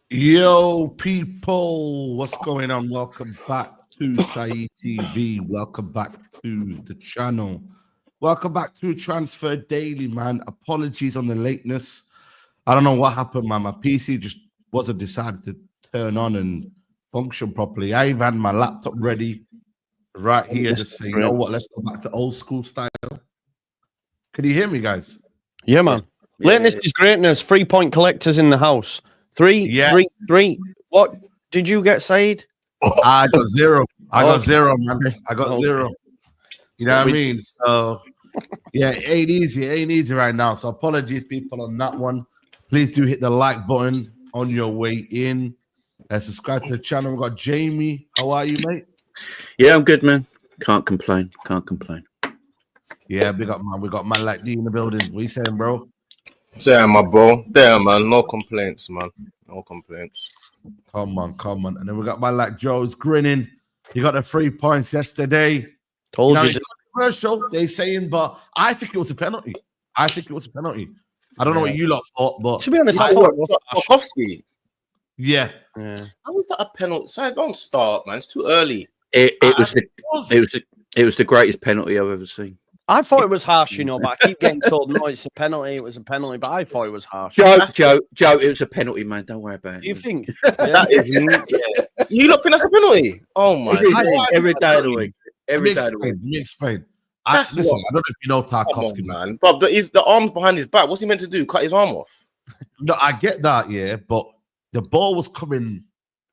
Yo, people, what's going on? Welcome back to Saeed TV. Welcome back to the channel. Welcome back to Transfer Daily, man. Apologies on the lateness. I don't know what happened, man. My PC just wasn't decided to turn on and function properly. I even had my laptop ready right here, just saying, you know what, let's go back to old school style. Can you hear me, guys? Yeah, man. Lateness is greatness. 3-point collectors in the house. Three. What did you get, Saeed? I got zero. I got zero, man. I got zero. You know what I mean? So, yeah, it ain't easy. It ain't easy right now. So, apologies, people, on that one. Please do hit the like button on your way in. Subscribe to the channel. We've got Jamie. How are you, mate? Yeah, I'm good, man. Can't complain. Can't complain. Yeah, we got man like D in the building. What you saying, bro? Damn, my bro. Damn, man. No complaints, man. No complaints. Come on. And then we got man like Joe's grinning. He got the 3 points yesterday. Told you. Controversial, they saying, but I think it was a penalty. I don't know what you lot thought, but to be honest, I thought it was Tarkowski. Yeah. How was that a penalty? So don't start, man. It's too early. It was the greatest penalty I've ever seen. I thought it was harsh, but I keep getting told, no, it's a penalty. It was a penalty, but I thought it was harsh. Joe, it was a penalty, man. Don't worry about it. Do you think? You look think that's a penalty? Oh my God. Every day of the week. Let me explain. I don't know if you know Tarkowski, man. But the arms behind his back. What's he meant to do? Cut his arm off? No, I get that, yeah, but the ball was coming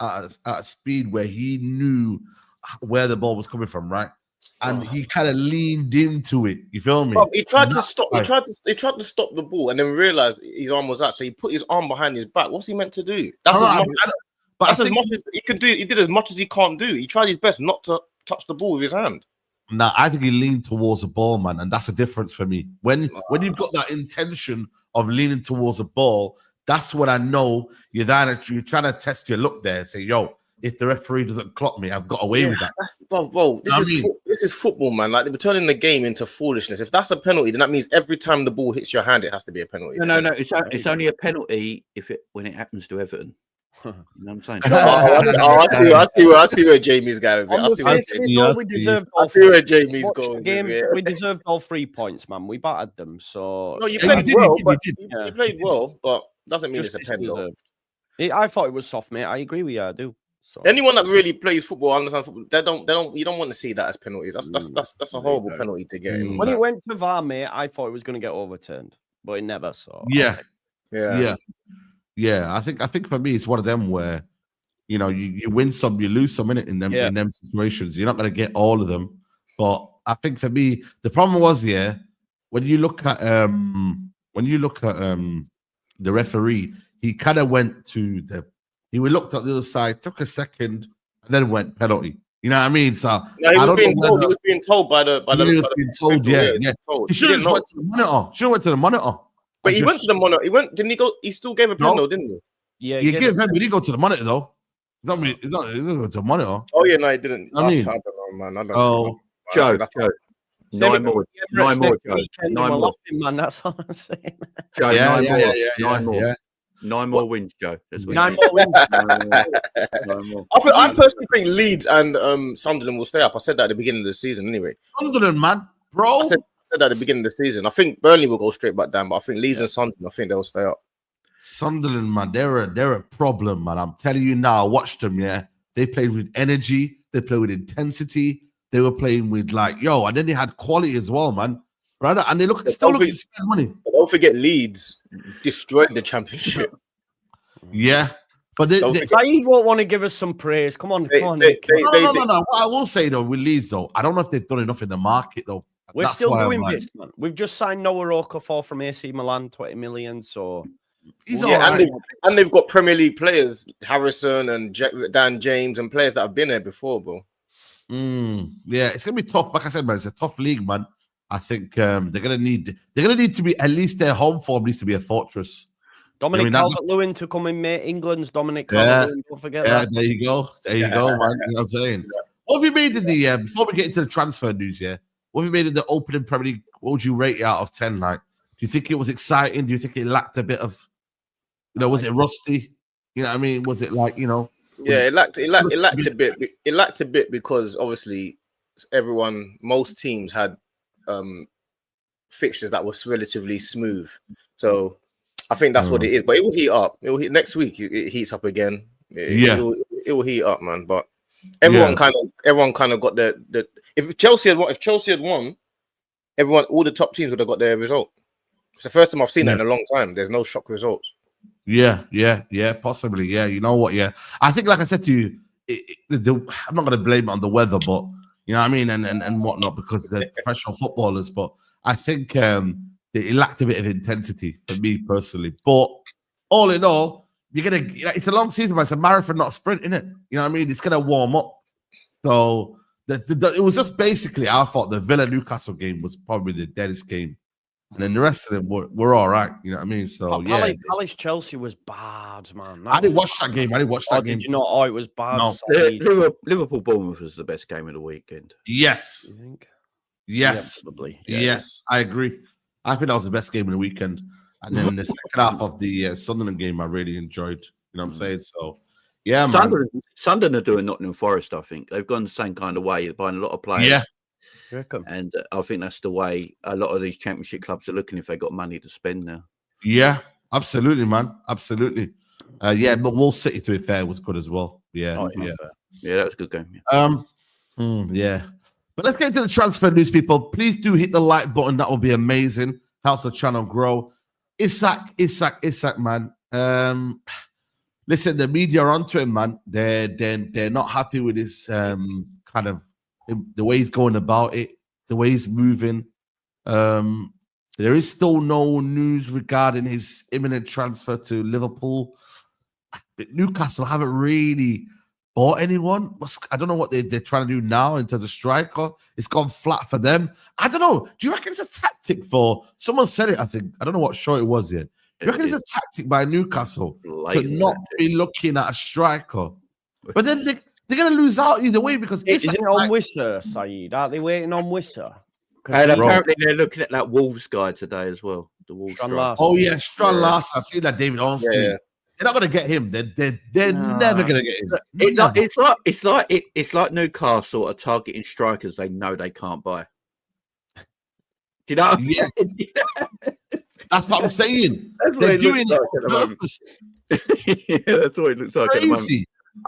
at a speed where he knew where the ball was coming from, right? And he kind of leaned into it. You feel me? Bro, he tried to stop. He tried to stop the ball, and then realized his arm was out. So he put his arm behind his back. What's he meant to do? That's as much as he could do. He did as much as he can't do. He tried his best not to touch the ball with his hand. Nah, I think he leaned towards the ball, man, and that's a difference for me. When you've got that intention of leaning towards the ball, that's when I know you're trying to test your look there. Say, yo, if the referee doesn't clock me, I've got away with that. Bro, this is football, man. Like, they're turning the game into foolishness. If that's a penalty, then that means every time the ball hits your hand, it has to be a penalty. No. It's only a penalty when it happens to Everton. You know what I'm saying? I see where Jamie's going. I see where Jamie's going. We deserved all 3 points, man. We battered them. So no, you played well. You played well, but doesn't mean it's a penalty. I thought it was soft, mate. I agree with you. I do. So. Anyone that really plays football, understands football, you don't want to see that as penalties. That's a horrible penalty to get. When it went to VAR, mate, I thought it was going to get overturned, but it never. So yeah. I think for me, it's one of them where you win some, you lose some in them situations. You're not going to get all of them, but I think for me, the problem was when you look at the referee, he kind of went to he looked at the other side, took a second, and then went penalty. You know what I mean? So he was being told by the. He should have went to the monitor. But he went to the monitor. Didn't he go? He still gave a penalty, didn't he? Yeah, he gave him. He didn't go to the monitor though. He didn't go to the monitor. Oh yeah, no, he didn't. I don't know, man. Joe. 9 more. 9 more, Joe. 9 more. Man, that's all I'm saying. Joe, 9 more. Yeah. 9 more wins, Joe. 9 more wins. I personally think Leeds and Sunderland will stay up. I said that at the beginning of the season, anyway. Sunderland, man, bro. I said that at the beginning of the season. I think Burnley will go straight back down, but I think Leeds and Sunderland, I think they'll stay up. Sunderland, man, they're a problem, man. I'm telling you now. I watched them. Yeah, they played with energy. They played with intensity. They were playing with and then they had quality as well, man. Right, and they still looking to spend money. But don't forget, Leeds destroyed the Championship. Yeah, but Saeed won't want to give us some praise. Come on. No. What I will say though, with Leeds though, I don't know if they've done enough in the market though. We're still doing this, man. We've just signed Noah Okafor from AC Milan, 20 million. So he's all right. And they've got Premier League players, Harrison and Dan James, and players that have been there before, bro. Yeah, it's gonna be tough. Like I said, man, it's a tough league, man. I think they're gonna need to be, at least their home form needs to be a fortress. Dominic Calvert-Lewin to come in, mate. England's Dominic Calvert-Lewin. Don't forget that. There you go, man. You know what I'm saying? What have you made in the before we get into the transfer news? Yeah, what have you made in the opening Premier League? What would you rate it out of 10? Like, do you think it was exciting? Do you think it lacked a bit of, was it rusty? You know what I mean? Was it like, Yeah, it lacked a bit. It lacked a bit because obviously most teams had fixtures that was relatively smooth. So I think that's what it is. But it will heat up. Next week. It heats up again. It will heat up, man. But everyone kind of got the. If Chelsea had won, all the top teams would have got their result. It's the first time I've seen that in a long time. There's no shock results. Yeah, possibly. Yeah, you know what? Yeah, I think, like I said to you, I'm not going to blame it on the weather, but you know what I mean, and whatnot, because they're professional footballers. But I think it lacked a bit of intensity for me personally. But all in all, it's a long season, but it's a marathon, not a sprint, isn't it? You know what I mean? It's going to warm up. So it was just basically, I thought the Villa Newcastle game was probably the deadest game. And then the rest of them were all right. You know what I mean? So, Palace Chelsea was bad, man. I didn't watch that game. Did you not? Oh, it was bad. No. Liverpool Bournemouth was the best game of the weekend. Yes. You think? Yes. Yeah, probably. Yeah. Yes, I agree. I think that was the best game of the weekend. And then the second half of the Sunderland game, I really enjoyed. You know what I'm saying? So, yeah, Sunderland are doing Nottingham Forest, I think. They've gone the same kind of way, buying a lot of players. Yeah. And I think that's the way a lot of these championship clubs are looking if they got money to spend now. Yeah, absolutely, man. Absolutely. But Wall City, to be fair, was good as well. Yeah. Yeah, that was a good game. Yeah. But let's get into the transfer news, people. Please do hit the like button. That will be amazing. Helps the channel grow. Isak, man. Listen, the media are onto him, man. They're not happy with his kind of the way he's going about it, the way he's moving. There is still no news regarding his imminent transfer to Liverpool. Newcastle haven't really bought anyone. I don't know what they're trying to do now in terms of striker. It's gone flat for them. I don't know. Do you reckon it's a tactic for someone said it? I think I don't know what show it was yet. Do you reckon it's a tactic by Newcastle to not be looking at a striker? But then they're going to lose out either way because isn't it on Wissa, Saeed? Aren't they waiting on Wissa? And apparently they're looking at that Wolves guy today as well. The Wolves guy. Oh yeah, Strand Larson. I see that David Ornstein. Yeah. They're not going to get him. They're never going to get him. It's like Newcastle are targeting strikers they know they can't buy. Do you know? Yeah. That's what I'm saying. They're doing it on purpose. That's what it looks like at the moment. Crazy.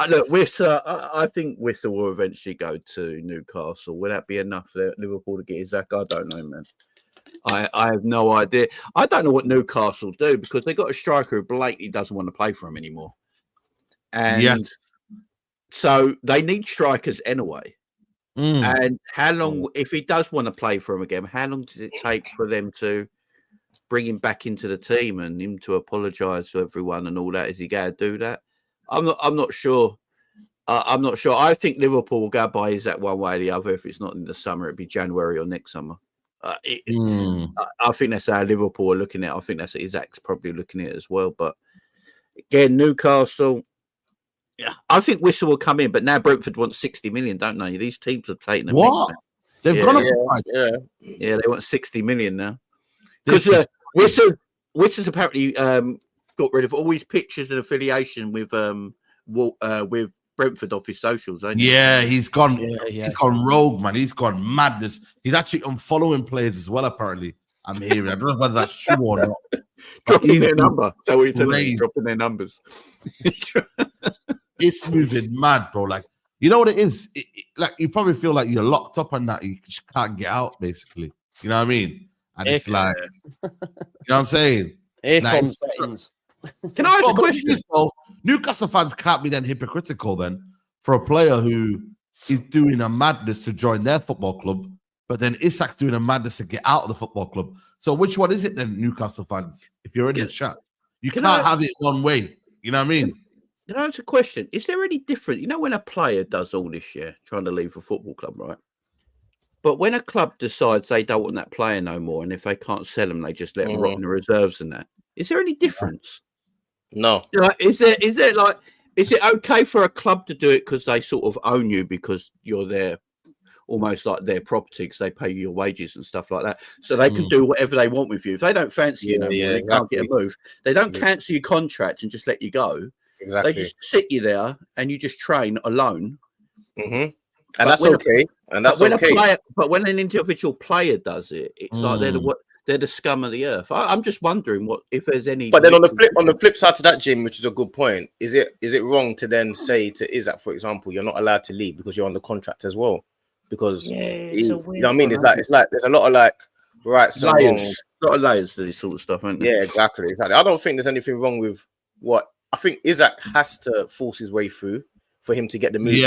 Look, Wissa, I think Wissa will eventually go to Newcastle. Will that be enough for Liverpool to get Isak? I don't know, man. I have no idea. I don't know what Newcastle do because they got a striker who blatantly doesn't want to play for him anymore. And so they need strikers anyway. And how long, if he does want to play for him again, how long does it take for them to bring him back into the team and him to apologise to everyone and all that? Is he going to do that? I'm not sure. I'm not sure. I think Liverpool will go by Isak one way or the other. If it's not in the summer, it'll be January or next summer. I think that's how Liverpool are looking at it. I think that's what Isak's probably looking at it as well. But again, Newcastle, I think Wissa will come in. But now Brentford wants 60 million, don't they? These teams are taking them. What? They've gone up. Yeah, they want 60 million now. Because Wissa's apparently got rid of all his pictures and affiliation with Brentford off his socials. Yeah, he's gone. He's gone rogue, man. He's gone madness. He's actually unfollowing players as well. Apparently, I'm hearing. I don't know whether that's true or not. Dropping their number. So we're dropping their numbers. It's moving mad, bro. Like, you know what it is? Like, you probably feel like you're locked up on that. You just can't get out, basically. You know what I mean? And it's like, you know what I'm saying? Can I ask a question? Newcastle fans can't be then hypocritical then for a player who is doing a madness to join their football club, but then Isak's doing a madness to get out of the football club. So which one is it then, Newcastle fans? If you're in the chat, you can't have it one way. You know what I mean? Can I ask a question? Is there any different? You know, when a player does all this trying to leave a football club, right? But when a club decides they don't want that player no more, and if they can't sell them, they just let them rot in the reserves and that. Is there any difference? No. Like, is it okay for a club to do it because they sort of own you because you're there, almost like their property because they pay you your wages and stuff like that, so they can do whatever they want with you? If they don't fancy you, they can't get a move. They don't cancel your contract and just let you go. Exactly. They just sit you there and you just train alone. And that's okay. But when an individual player does it, it's like they're the scum of the earth. I'm just wondering if there's any. But then on the flip side to that, Jim, which is a good point, is it wrong to then say to Isak, for example, you're not allowed to leave because you're on the contract as well? Because you know what I mean? It's like there's a lot of like rights and wrongs. A lot of layers to this sort of stuff, isn't there? Yeah, exactly. I don't think there's anything wrong with what I think Isak has to force his way through for him to get the move,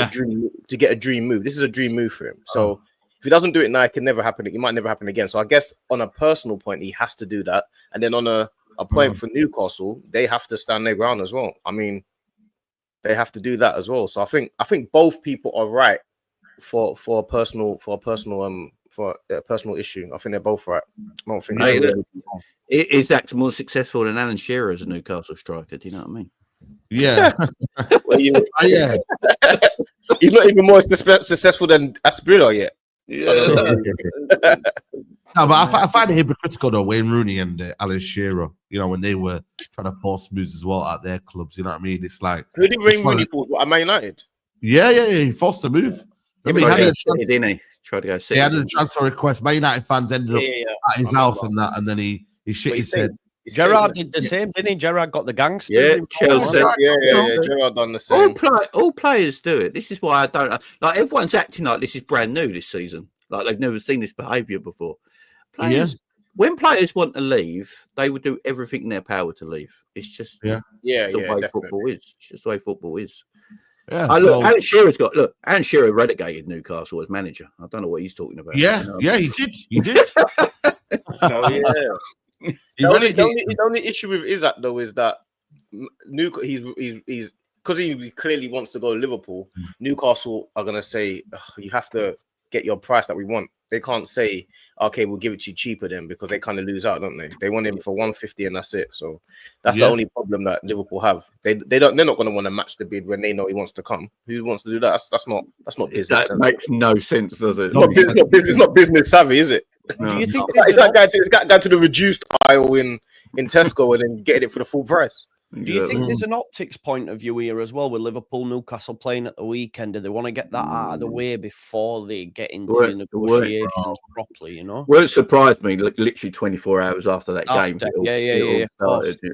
to get a dream move. This is a dream move for him. So if he doesn't do it now, it can never happen. It might never happen again. So I guess on a personal point, he has to do that. And then on a point for Newcastle, they have to stand their ground as well. I mean, they have to do that as well. So I think both people are right for a personal issue. I think they're both right. I don't think Isak's more successful than Alan Shearer as a Newcastle striker. Do you know what I mean? Yeah. Yeah. He's not even more successful than Aspirilla yet. Yeah. No, but I find it hypocritical though, Wayne Rooney and Alan Shearer, when they were trying to force moves as well at their clubs, you know what I mean? It's like who did Wayne Rooney force at Man United? Yeah, he forced a move. He tried to go see. He had a transfer request. Man United fans ended up at his house and that, and then he shit his head. Gerrard did the same, didn't he? Gerrard got the gangsters. Yeah, Chelsea. Yeah. Gerrard done the same. All players do it. This is why I don't like. Everyone's acting like this is brand new this season. Like they've never seen this behaviour before. When players want to leave, they would do everything in their power to leave. It's just the way football is. It's just the way football is. Yeah, Alan Shearer relegated Newcastle as manager. I don't know what he's talking about. Yeah, he did. The only issue with Isak though is that he's because he clearly wants to go to Liverpool. Newcastle are gonna say you have to get your price that we want. They can't say okay, we'll give it to you cheaper then because they kind of lose out, don't they? They want him for 150 and that's it. So that's the only problem that Liverpool have. They're not going to want to match the bid when they know he wants to come. Who wants to do that? That's not business. That makes no sense, does it? It's not business savvy, is it? No. Do you think it's that guy to the reduced aisle in Tesco and then getting it for the full price? Do you think there's an optics point of view here as well with Liverpool, Newcastle playing at the weekend? Do they want to get that out of the way before they get into negotiations properly? Won't surprise me. Literally 24 hours after that game.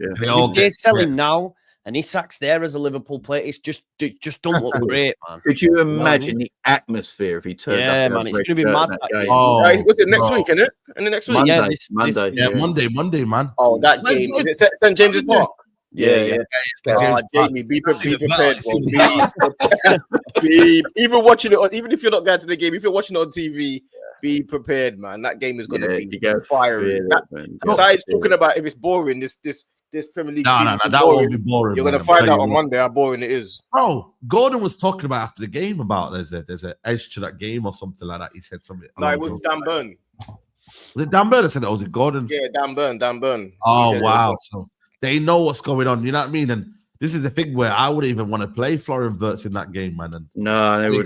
If they sell him now and Isak's there as a Liverpool player, it's just don't look great, man. Could you imagine the atmosphere if he turned up? Yeah, man, it's going to be mad. Was it next week, isn't it? And the next week? Monday. Monday, man. Oh, that game. Is it St. James's Park? Yeah. Jamie, be prepared. Even watching it, even if you're not going to the game, if you're watching it on TV, be prepared, man. That game is going to be fiery. Besides talking about if it's boring, this Premier League. No, that won't be boring. You're going to find out on Monday how boring it is. Bro, Gordon was talking about after the game about there's an edge to that game or something like that. He said something. No, it was Dan Burn. Was it Dan Burn? I said, was it Gordon? Yeah, Dan Burn. Oh, wow. So they know what's going on. You know what I mean? And this is the thing where I wouldn't even want to play Florian Wirtz in that game, man. And no, they would.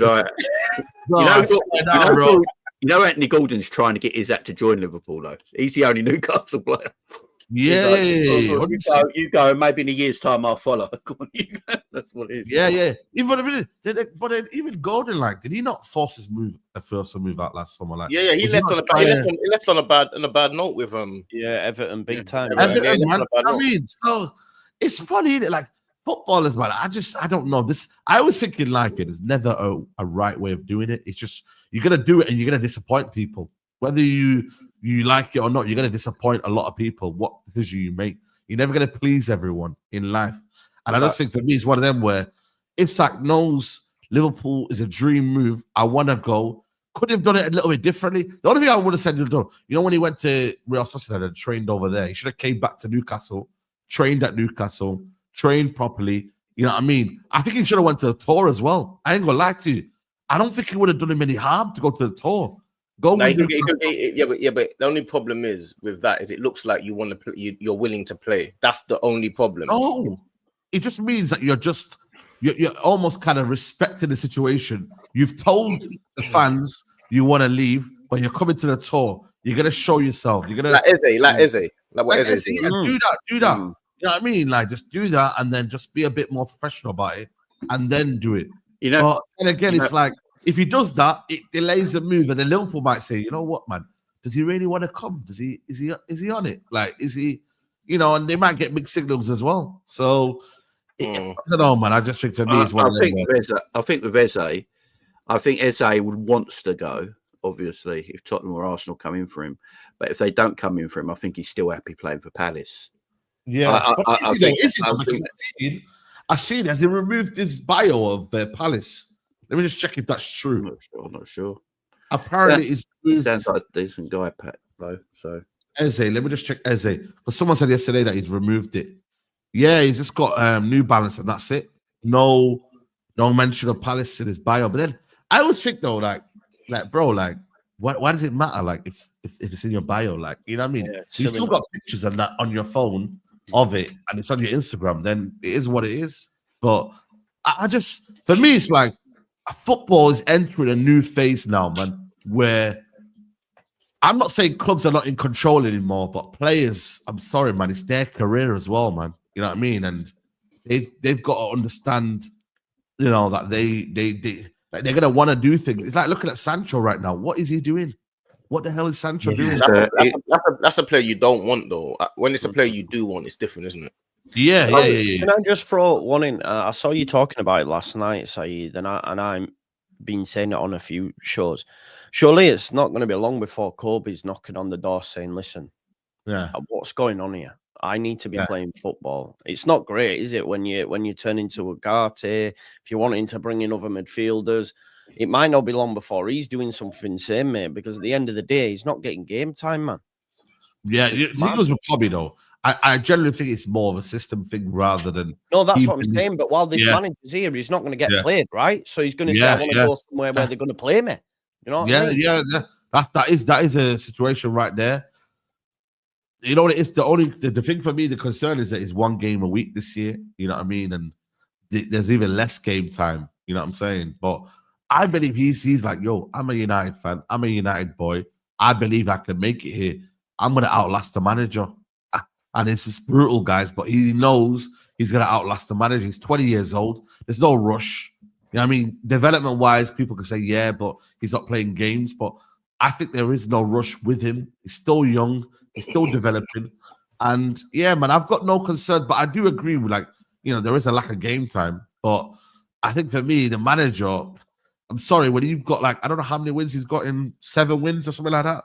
You know, Anthony Gordon's trying to get Isak to join Liverpool, though. He's the only Newcastle player. Yeah. You go, and maybe in a year's time I'll follow. That's what it is. Yeah. Even Gordon, did he not force his first move out last summer? Yeah. He left on a bad note with Everton big time. Everton, man. I mean, so it's funny, isn't it? Footballers, man. I don't know this. I was thinking there's never a right way of doing it. It's just you're gonna do it and you're gonna disappoint people, whether you like it or not. You're gonna disappoint a lot of people. What decision you make, you're never gonna please everyone in life. And I just think for me, it's one of them where Isak knows Liverpool is a dream move. I want to go. Could have done it a little bit differently. The only thing I would have said, when he went to Real Sociedad and trained over there, he should have came back to Newcastle, trained at Newcastle, trained properly. You know what I mean? I think he should have went to the tour as well. I ain't gonna lie to you. I don't think it would have done him any harm to go to the tour. But the only problem is with that is it looks like you want to play, you're willing to play. That's the only problem. No, it just means that you're almost kind of respecting the situation. You've told the fans you want to leave, but you're coming to the tour. You're gonna show yourself. You're gonna like Eze. Like what Eze? Do that. You know what I mean? Like, just do that and then just be a bit more professional about it and then do it. You know, but and again, it's like if he does that, it delays the move, and then Liverpool might say, you know what, man, does he really want to come? Is he on it? Like, is he, and they might get mixed signals as well. So I don't know, man. I just think for me, it's one of them. I think with Eze, I think Eze wants to go. Obviously, if Tottenham or Arsenal come in for him, but if they don't come in for him, I think he's still happy playing for Palace. Yeah, I see it. Has he removed his bio of Palace? Let me just check if that's true. I'm not sure. Apparently, he sounds like a decent guy, Pat. Though. So Eze, let me just check Eze. Because someone said yesterday that he's removed it. Yeah, he's just got New Balance and that's it. No mention of Palace in his bio. But then I always think though, like bro, like why does it matter? Like if it's in your bio, like you know what I mean? Yeah, you still got pictures of that on your phone of it, and it's on your Instagram. Then it is what it is. But I just, for me, it's like football is entering a new phase now, man. Where I'm not saying clubs are not in control anymore, but players, I'm sorry, man, it's their career as well, man. You know what I mean? And they've got to understand, that they're gonna want to do things. It's like looking at Sancho right now. What is he doing? What the hell is Sancho doing? That's a player you don't want, though. When it's a player you do want, it's different, isn't it? Yeah. Can I just throw one in? I saw you talking about it last night, Saeed, and I'm been saying it on a few shows. Surely it's not going to be long before Kobe's knocking on the door saying, "Listen, what's going on here? I need to be playing football." It's not great, is it? When you turn into a Ugarte, if you're wanting to bring in other midfielders, it might not be long before he's doing something same, mate. Because at the end of the day, he's not getting game time, man. Yeah, it goes with Kobe though. I generally think it's more of a system thing rather than. No, that's what I'm saying. But while this manager's here, he's not going to get played, right? So he's going to say, "I want to go somewhere where they're going to play me." You know? What I mean? Yeah. That is a situation right there. You know, it's the thing for me. The concern is that it's one game a week this year. You know what I mean? And there's even less game time. You know what I'm saying? But I believe he's like, yo, I'm a United fan. I'm a United boy. I believe I can make it here. I'm gonna outlast the manager. And it's just brutal, guys. But he knows he's gonna outlast the manager. He's 20 years old. There's no rush. You know what I mean? Development-wise, people can say, yeah, but he's not playing games. But I think there is no rush with him. He's still young. He's still developing. And yeah, man, I've got no concern. But I do agree with, there is a lack of game time. But I think for me, the manager, I'm sorry, when you've got, I don't know how many wins he's got in 7 wins or something like that.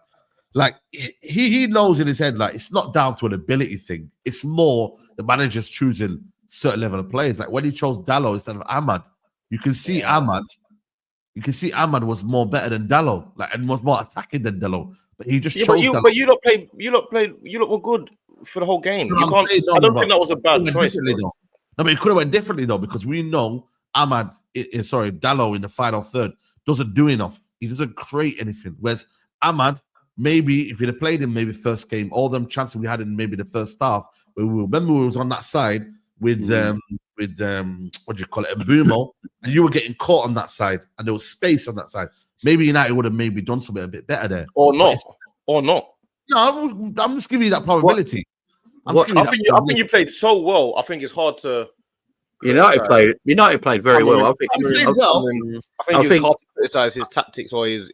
He knows in his head, it's not down to an ability thing. It's more the manager's choosing certain level of players. Like when he chose Dalot instead of Ahmad, you can see Ahmad was more better than Dalot, and was more attacking than Dalot. But he just chose Dalot. But you lot were good for the whole game. I don't think that was a bad choice. No, but it could have went differently though, because we know Dalot in the final third doesn't do enough. He doesn't create anything. Whereas Ahmad, maybe if we'd have played him, maybe first game, all them chances we had in maybe the first half, we was on that side with what do you call it, Mbumo, and you were getting caught on that side, and there was space on that side. Maybe United would have maybe done something a bit better there, or not. No, I'm just giving you that probability. I think you played so well. I think it's hard to. United played very well. I think it's hard to criticize his tactics or his.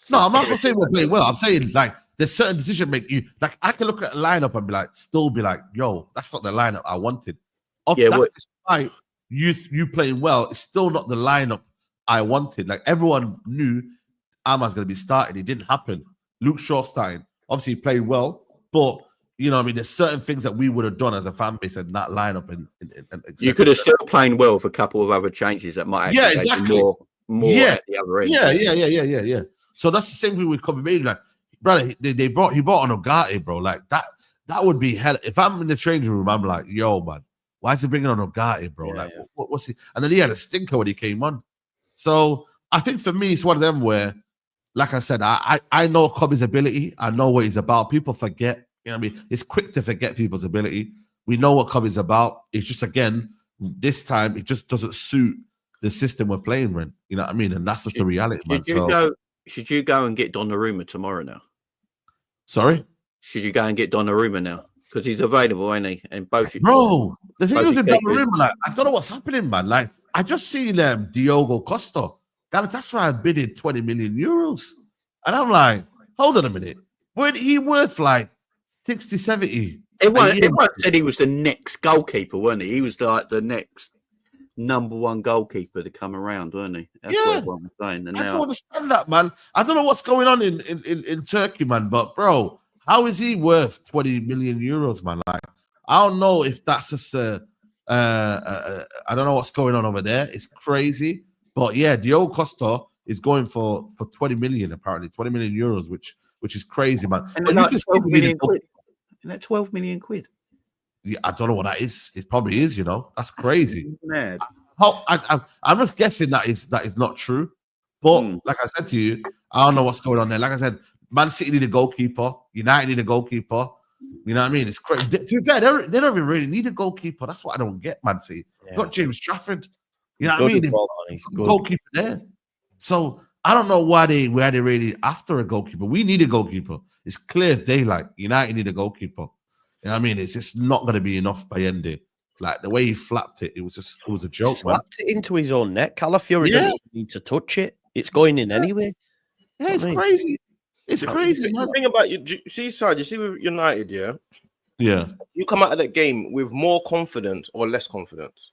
No, I'm not saying we're playing well. I'm saying there's certain decision making. I can look at a lineup and still be like, yo, that's not the lineup I wanted. Despite you playing well, it's still not the lineup I wanted. Everyone knew Ahmad's going to be starting. It didn't happen. Luke Shaw starting. Obviously, he played well, but there's certain things that we would have done as a fan base in that lineup. And you could have still played well with a couple of other changes that might actually more at the other end. Yeah. So that's the same thing with Kobe Made. Brother, he brought on Ugarte, bro. That would be hell. If I'm in the changing room, I'm like, yo, man, why is he bringing on Ugarte, bro? What's he? And then he had a stinker when he came on. So I think for me, it's one of them where, like I said, I know Kobe's ability. I know what he's about. People forget. You know what I mean? It's quick to forget people's ability. We know what Kobe's about. It's just, again, this time, it just doesn't suit the system we're playing in. You know what I mean? And that's just the reality, man. Should you go and get Donnarumma tomorrow now? Sorry? Should you go and get Donnarumma now? because he's available, ain't he? And both, bro. The thing is with keepers. Donnarumma, like, I don't know what's happening, man. Like, I just seen Diogo Costa. Galatasaray bidded 20 million euros, and I'm like, hold on a minute, weren't he worth like 60, 70? Everyone said he was the next goalkeeper, weren't he? He was like the next number one goalkeeper to come around, weren't he? That's what everyone was saying. And I don't understand that, man. I don't know what's going on in Turkey, man. But bro, how is he worth 20 million euros, man? Like, I don't know if that's just I don't know what's going on over there. It's crazy. But yeah, Diogo Costa is going for 20 million, apparently 20 million euros, which is crazy, man. And like 12 million quid. Isn't that 12 million quid? Yeah, I don't know what that is. It probably is, you know. That's crazy. Mad. I'm just guessing that is not true. But like I said to you, I don't know what's going on there. Like I said, Man City need a goalkeeper. United need a goalkeeper. You know what I mean? It's crazy. To be fair, they don't even really need a goalkeeper. That's what I don't get, Man City. You got James Trafford. You know what I mean? He's good. Goalkeeper there. So I don't know why they really after a goalkeeper. We need a goalkeeper. It's clear as daylight. United need a goalkeeper. You know what I mean? It's just not going to be enough by Ende. Like the way he flapped it, it was a joke. He slapped it into his own neck. Calafiori didn't need to touch it. It's going in anyway. Yeah, it's crazy. It's crazy, man. The thing about you see, Saad, you see with United, yeah. You come out of that game with more confidence or less confidence?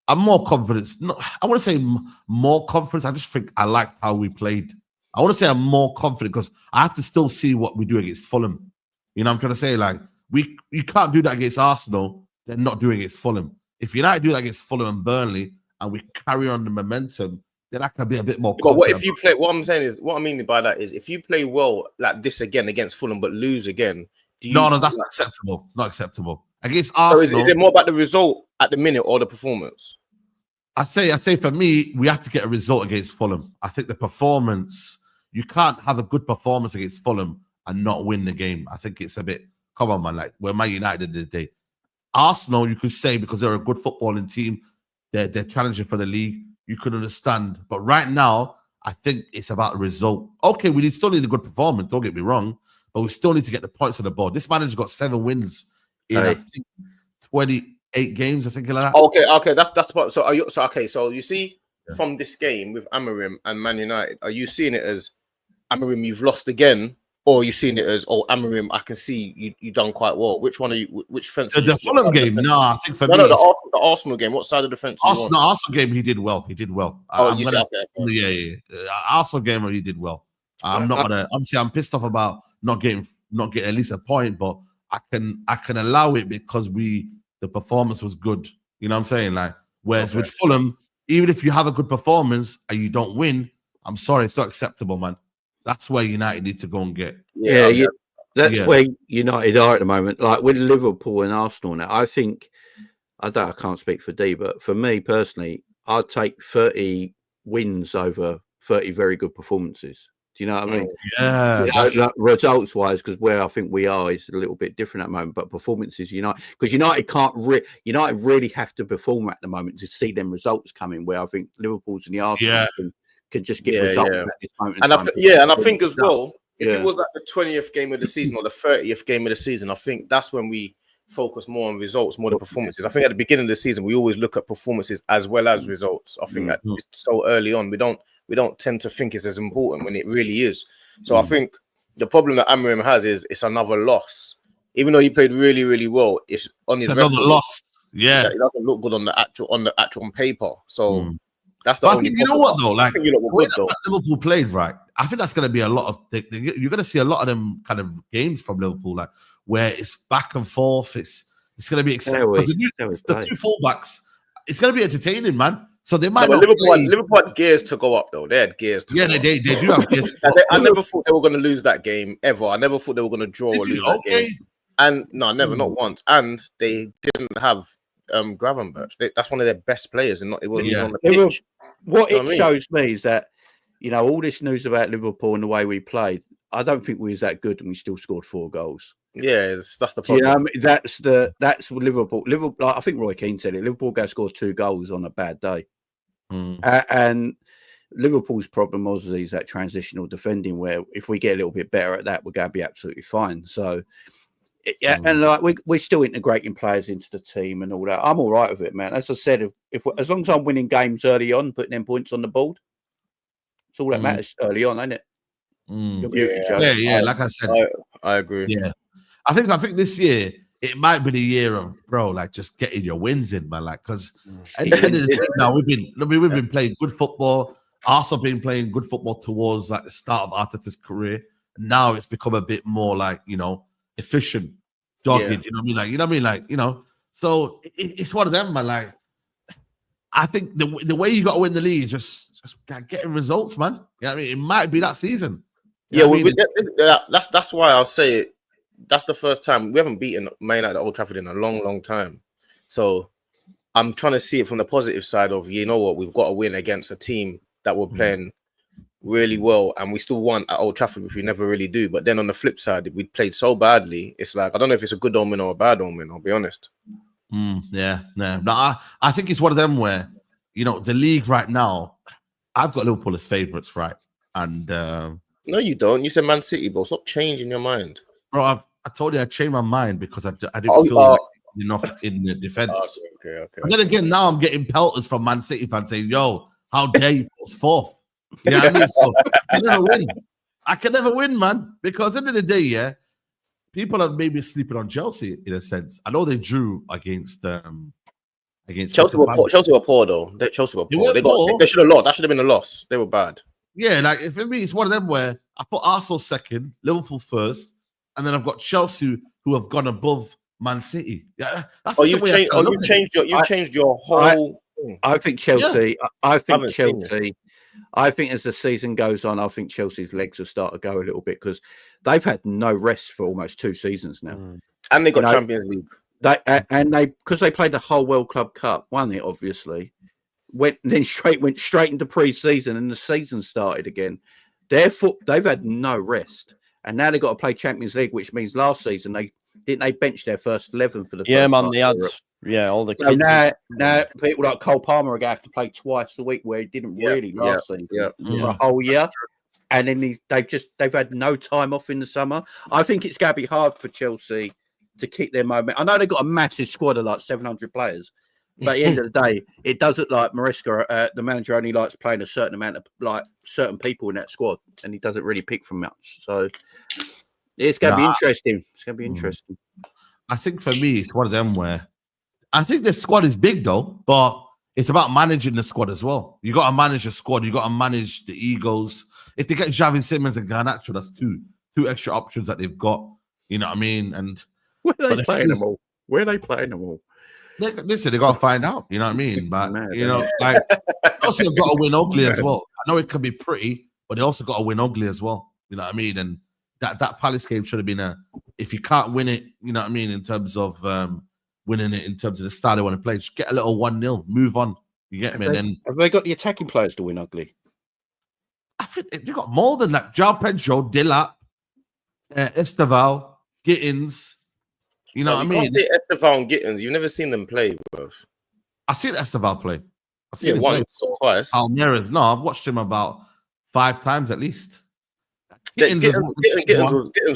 I'm more confident. No, I want to say more confidence. I just think I liked how we played. I want to say I'm more confident because I have to still see what we do against Fulham. You know, I'm trying to say, like, you can't do that against Arsenal, then not doing it against Fulham. If United do that against Fulham and Burnley and we carry on the momentum, then I can be a bit more confident. But what if you play? What I'm saying is, what I mean by that is, if you play well like this again against Fulham but lose again, no, that's not acceptable. Not acceptable. Against Arsenal, so is it more about the result at the minute or the performance? I say for me, we have to get a result against Fulham. I think the performance, you can't have a good performance against Fulham and not win the game. I think it's a bit, come on, man, like we're Man United the day. Arsenal, you could say because they're a good footballing team, they're challenging for the league. You could understand. But right now, I think it's about the result. Okay, we still need a good performance, don't get me wrong, but we still need to get the points on the board. This manager's got 7 wins in, I think, 28 games or something like that. Okay, that's the part. So so you see from this game with Amorim and Man United, are you seeing it as Amorim, you've lost again, or are you seeing it as Amorim, I can see you done quite well? Which one are you? Which fence? The Fulham game? No, I think for me, the Arsenal game. What side of the fence? Arsenal game, he did well. He did well. Okay. Arsenal game, he did well. I'm not gonna. Obviously, I'm pissed off about not getting at least a point, but I can allow it because the performance was good. You know what I'm saying? Like, whereas with Fulham, even if you have a good performance and you don't win, I'm sorry, it's not acceptable, man. That's where United need to go and get. That's where United are at the moment. Like with Liverpool and Arsenal now, I think, I can't speak for D, but for me personally, I'd take 30 wins over 30 very good performances. Do you know what I mean? Yeah. Like results wise, because where I think we are is a little bit different at the moment. But performances, because United United really have to perform at the moment to see them results coming. Where I think Liverpool's and the Arsenal can just get results at this moment. And I think as well, if it was like the 20th game of the season or the 30th game of the season, I think that's when we focus more on results, more than performances. I think at the beginning of the season, we always look at performances as well as results. I think that it's so early on, we don't tend to think it's as important when it really is. So I think the problem that Amorim has is it's another loss. Even though he played really, really well, it's on his another loss. Yeah, it doesn't look good on the actual paper. So that's the. But I think you know what though, like Liverpool played right. I think that's going to be a lot of. You're going to see a lot of them kind of games from Liverpool, like where it's back and forth. It's going to be exciting because the two fullbacks. It's going to be entertaining, man. So they might. Liverpool had gears to go up though. They had gears. They do have gears. I never thought they were going to lose that game ever. I never thought they were going to draw or lose that game. And no, never, not once. And they didn't have Gravenberch. That's one of their best players, and it wasn't even on the pitch. What it shows me is that all this news about Liverpool and the way we played. I don't think we was that good, and we still scored 4 goals. Yeah, that's the problem. That's Liverpool. Liverpool. Like, I think Roy Keane said it. Liverpool go score 2 goals on a bad day, and Liverpool's problem obviously is that transitional defending, where if we get a little bit better at that, we're going to be absolutely fine. So Yeah, and like we're still integrating players into the team and all that. I'm all right with it, man. As I said, if as long as I'm winning games early on, putting them points on the board, it's all that matters early on, ain't it? Yeah. Like I said, I agree. Yeah, I think this year it might be the year of like just getting your wins in, man. Like because at the end of the day, now we've been playing good football. Arsenal been playing good football towards like the start of Arteta's career. Now it's become a bit more like efficient, dogged. You know what I mean? So it's one of them, man. Like I think the way you got to win the league is just getting results, man. You know what I mean? It might be that season. That's why I'll say it. That's the first time we haven't beaten Man United at Old Trafford in a long time. So I'm trying to see it from the positive side of what, we've got to win against a team that we're playing really well, and we still won at Old Trafford, which we never really do. But then on the flip side, we played so badly. It's like I don't know if it's a good omen or a bad omen. I'll be honest. No, I think it's one of them where the league right now. I've got Liverpool as favourites, right? And no, you don't. You said Man City, bro. Stop changing your mind, bro. I told you I changed my mind because I didn't feel like enough in the defence. Okay. And then again, now I'm getting pelters from Man City fans saying, "Yo, how dare you put us fourth?" You know what I mean? So I can never win. I can never win, man. Because at the end of the day, people are maybe sleeping on Chelsea in a sense. I know they drew against Chelsea. Chelsea were poor though. Chelsea were poor. They should have lost. That should have been a loss. They were bad. Yeah, like for me, it's one of them where I put Arsenal second, Liverpool first, and then I've got Chelsea who have gone above Man City. Yeah, that's you've changed your whole. I think Chelsea. Yeah. I think Chelsea. I think as the season goes on, I think Chelsea's legs will start to go a little bit because they've had no rest for almost 2 seasons now, and they got Champions League. Because they played the whole World Club Cup, won it obviously. Went straight into pre-season, and the season started again. Therefore, they've had no rest, and now they've got to play Champions League, which means last season they bench their first 11 for the first man. They had all the kids. So now people like Cole Palmer are going to have to play twice a week, where he didn't really last season for a whole year. And then they've had no time off in the summer. I think it's going to be hard for Chelsea to keep their moment. I know they've got a massive squad of like 700 players. But at the end of the day, it does look like Maresca, the manager, only likes playing a certain amount of certain people in that squad, and he doesn't really pick from much. So it's going to be interesting. It's going to be interesting. I think for me, it's one of them where I think the squad is big though, but it's about managing the squad as well. You got to manage the squad. You got to manage the egos. If they get Xavi Simons and Garnacho, that's two extra options that they've got. You know what I mean? And where are they playing them all? Where are they playing them all? Listen, they got to find out. You know what I mean? But like also got to win ugly as well. I know it can be pretty, but they also got to win ugly as well. You know what I mean? And that Palace game should have been if you can't win it, you know what I mean, in terms of winning it in terms of the style they want to play, just get a little 1-0, move on. You get me? Have they got the attacking players to win ugly? I think they've got more than that. João Pedro, Dilap, Esteval, Gittins. You know what I mean? You can't say Esteval and Gittins. You've never seen them play, bro. I've seen Esteval play. I've seen him once or twice. Almeiras. No, I've watched him about 5 times at least. Gittins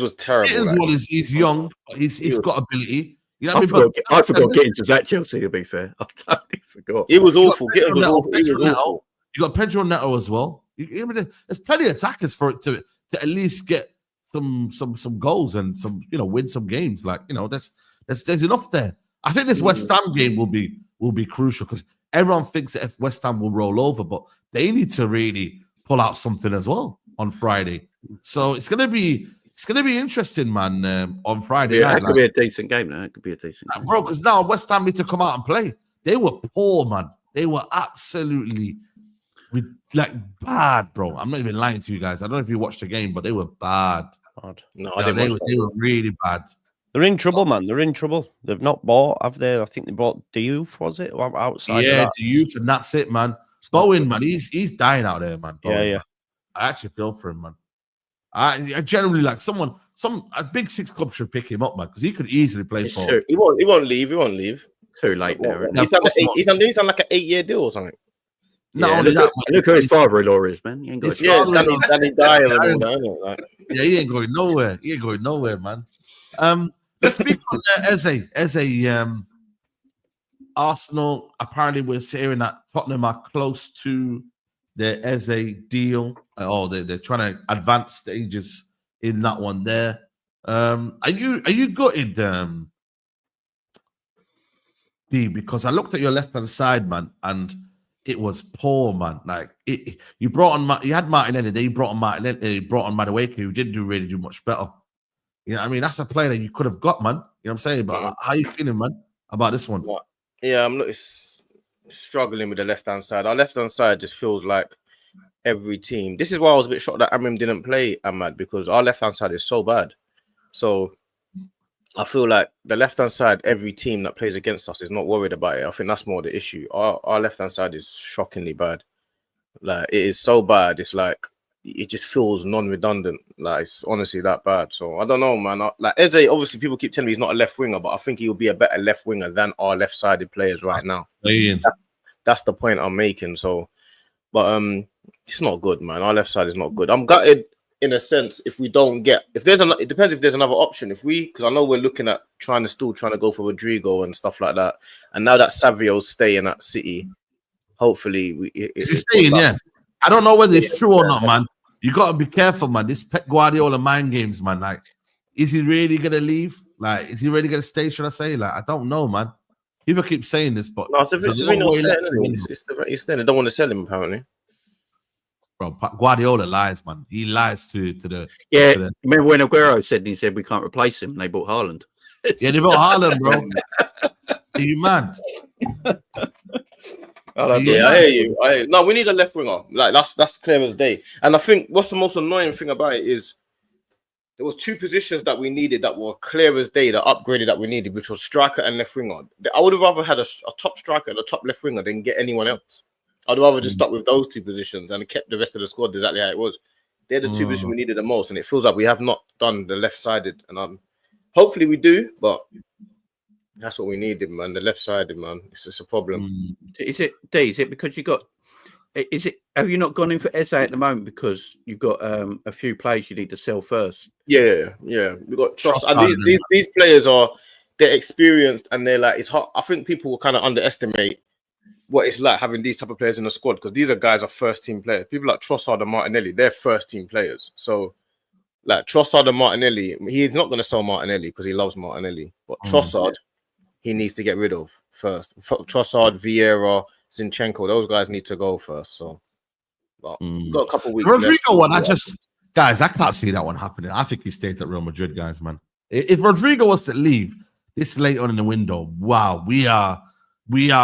was terrible. Gittins he's young, but he's got ability. You know what I forgot Gittins was at Chelsea, to be fair. I totally forgot. It was awful. Gittins was awful. You got Pedro Neto as well. There's plenty of attackers for it to at least get some goals and some win some games. Like there's enough there. I think this West Ham game will be crucial because everyone thinks that if West Ham will roll over, but they need to really pull out something as well on Friday. So it's gonna be interesting, man. On Friday night, it could be a decent game. Now it could be a decent game. Bro. Because now West Ham need to come out and play. They were poor, man. They were absolutely bad, bro. I'm not even lying to you guys. I don't know if you watched the game, but they were bad. No, I didn't. They were really bad. They're in trouble, man. They're in trouble. They've not bought, have they? I think they bought Diouf, was it? Outside. Yeah, Diouf, and that's it, man. Bowen, man, he's dying out there, man. Bowen, yeah. I actually feel for him, man. I generally like a big 6 club should pick him up, man, because he could easily play for. True. He won't leave. Too late now. He's on like an 8-year deal or something. No, look who his father-in-law is, man. He ain't got Danny Dyer. Yeah, he ain't going nowhere. He ain't going nowhere, man. Let's speak on Eze. Arsenal, apparently we're hearing that Tottenham are close to the Eze deal. They're trying to advance stages in that one there. Are you gutted, D? Because I looked at your left-hand side, man, and it was poor, man. Like you had Martinelli, then you brought on Martinelli, you brought on Madueke, who didn't really do much better. You know what I mean? That's a player that you could have got, man. You know what I'm saying? But how you feeling, man, about this one? What? Yeah, I'm not struggling with the left-hand side. Our left-hand side just feels like every team. This is why I was a bit shocked that Amrim didn't play Ahmad, because our left-hand side is so bad. So I feel like the left-hand side, every team that plays against us is not worried about it. I think that's more the issue. Our left-hand side is shockingly bad. Like, it is so bad. It's like, it just feels non-redundant. Like, it's honestly that bad. So I don't know, man. Like Eze, obviously people keep telling me he's not a left winger, but I think he'll be a better left winger than our left-sided players right now. That's the point I'm making. So, but it's not good, man. Our left side is not good. I'm gutted in a sense if we don't get, it depends if there's another option. Because I know we're looking at trying to go for Rodrygo and stuff like that. And now that Savio's staying at City, hopefully he's staying, yeah. I don't know whether it's true or not, man. You got to be careful, man. This Pep Guardiola mind games, man. Like, is he really going to leave? Like, is he really going to stay, should I say? Like, I don't know, man. People keep saying this, but... No, it's they don't want to sell him, apparently. Bro, Guardiola lies, man. He lies to the... Yeah, remember when Aguero said we can't replace him, and they bought Haaland? Yeah, they bought Haaland, bro. Are you mad? I hear you. No, we need a left winger. Like, that's clear as day. And I think what's the most annoying thing about it is there was two positions that we needed that were clear as day, that upgraded that we needed, which was striker and left winger. I would have rather had a top striker and a top left winger than get anyone else. I'd rather just stuck with those two positions and kept the rest of the squad exactly how it was. They're the two positions we needed the most, and it feels like we have not done the left-sided. And hopefully we do, but that's what we needed, man. The left-sided, man. It's just a problem. Is it because you got? Have you not gone in for Eze at the moment because you've got a few players you need to sell first? Yeah. We got trust, and these players they're experienced, and they're like, it's hot. I think people will kind of underestimate what it's like having these type of players in the squad, because these are first team players. People like Trossard and Martinelli, they're first team players. So like Trossard and Martinelli, he's not going to sell Martinelli because he loves Martinelli, but Trossard, he needs to get rid of first. Trossard, Vieira, Zinchenko, those guys need to go first. So we've got a couple of weeks. Rodrygo one, I can't see that one happening. I think he stays at Real Madrid, guys, man. If Rodrygo was to leave this late on in the window, wow, we are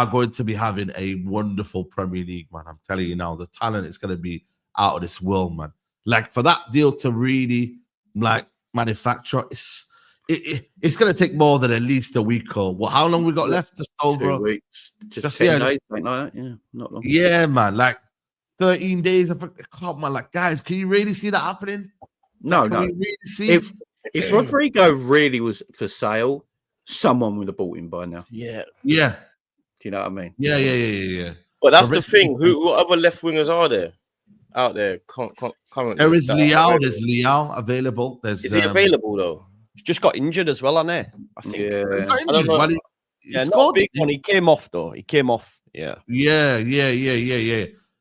going to be having a wonderful Premier League, man. I'm telling you now, the talent is going to be out of this world, man. Like, for that deal to really like manufacture, it's going to take more than at least a week or what? How long we got left? Just over 2 weeks, just 10 days, like that. Yeah, not long. Yeah, man. Like 13 days. Come on, like, guys, can you really see that happening? No. Can we really see? If Rodrygo really was for sale, someone would have bought him by now. Yeah. Do you know what I mean? Yeah. But that's the thing. What other left wingers are there out there currently? There is Leao. There's Leao available. Is he available though? He's just got injured as well, hasn't he? I think. Yeah. He's got injured. Well, he not big one. He came off though. He came off. Yeah.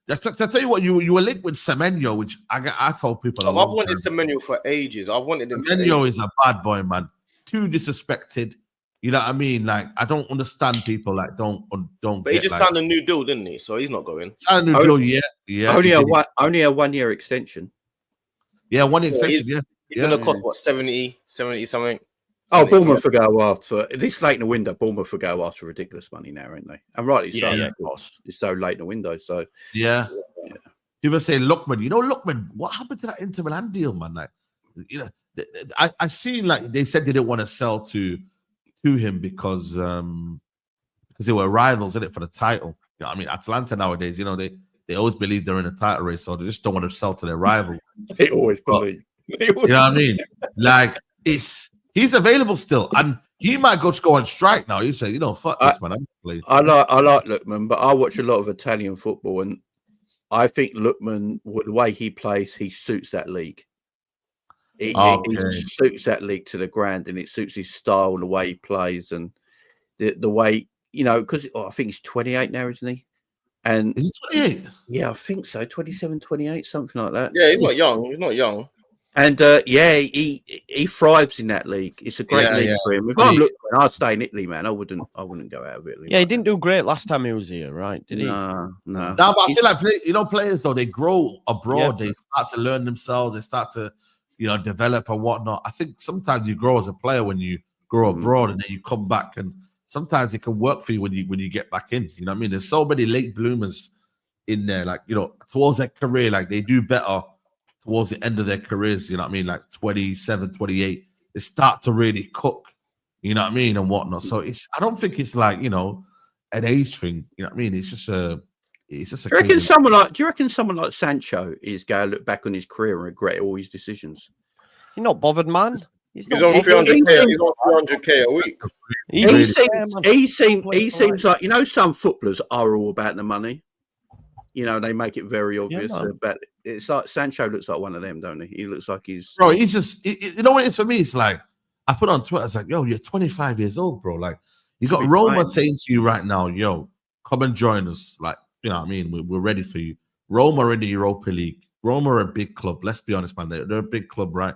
To tell you what, you were linked with Semenyo, which I told people. I've wanted Semenyo for ages. I've wanted him. Semenyo is a bad boy, man. Too disrespected. You know what I mean? Like, I don't understand people like don't. But he just signed a new deal, didn't he? So he's not going. Signed a new deal, yeah. Only a 1 year extension. Yeah, 1 year extension. He's gonna cost what, 70 something. Oh, Bournemouth will go after this late in the window. Bournemouth will go after ridiculous money now, aren't they? And rightly so. Yeah, of course. It's so late in the window. So yeah. People say Lookman. You know, Lookman. What happened to that Inter Milan deal, man? Like, you know, I seen like they said they didn't want to sell to him because they were rivals in it for the title. You know, I mean, Atalanta nowadays, you know, they always believe they're in a title race, so they just don't want to sell to their rival. They always believe. You know what I mean? Like, he's available still, and he might go on strike now. You say, you know, fuck this, man. I like Lookman, but I watch a lot of Italian football, and I think Lookman, the way he plays, he suits that league. He suits that league to the ground, and it suits his style, the way he plays, and the way, because I think he's 28 now, isn't he? And is he 28? Yeah, I think so. 27, 28, something like that. Yeah, he's not young. He's not young. And he thrives in that league. It's a great league for him. If I'm looking, I'd stay in Italy, man. I wouldn't go out of Italy. Yeah, he didn't do great last time he was here, right? Did he? No. No, but I feel like players though, they grow abroad. Yeah. They start to learn themselves. They start to, develop and whatnot. I think sometimes you grow as a player when you grow abroad, and then you come back, and sometimes it can work for you when you get back in. You know what I mean? There's so many late bloomers in there, like, towards their career, like they do better towards the end of their careers, you know what I mean? Like 27, 28, they start to really cook, you know what I mean, and whatnot. So I don't think it's like, an age thing, you know what I mean? It's just a do you reckon someone like Sancho is going to look back on his career and regret all his decisions? You're not bothered, man. He's on 300k. He's on 300k a week. He seems like, some footballers are all about the money. They make it very obvious. But it's like Sancho looks like one of them, don't he? He looks like he's... Bro, he's just... you know what it is for me? It's like, I put on Twitter, it's like, yo, you're 25 years old, bro. Like, you got Roma saying to you right now, yo, come and join us. Like, you know what I mean? We're ready for you. Roma are in the Europa League. Roma are a big club. Let's be honest, man. They're a big club, right?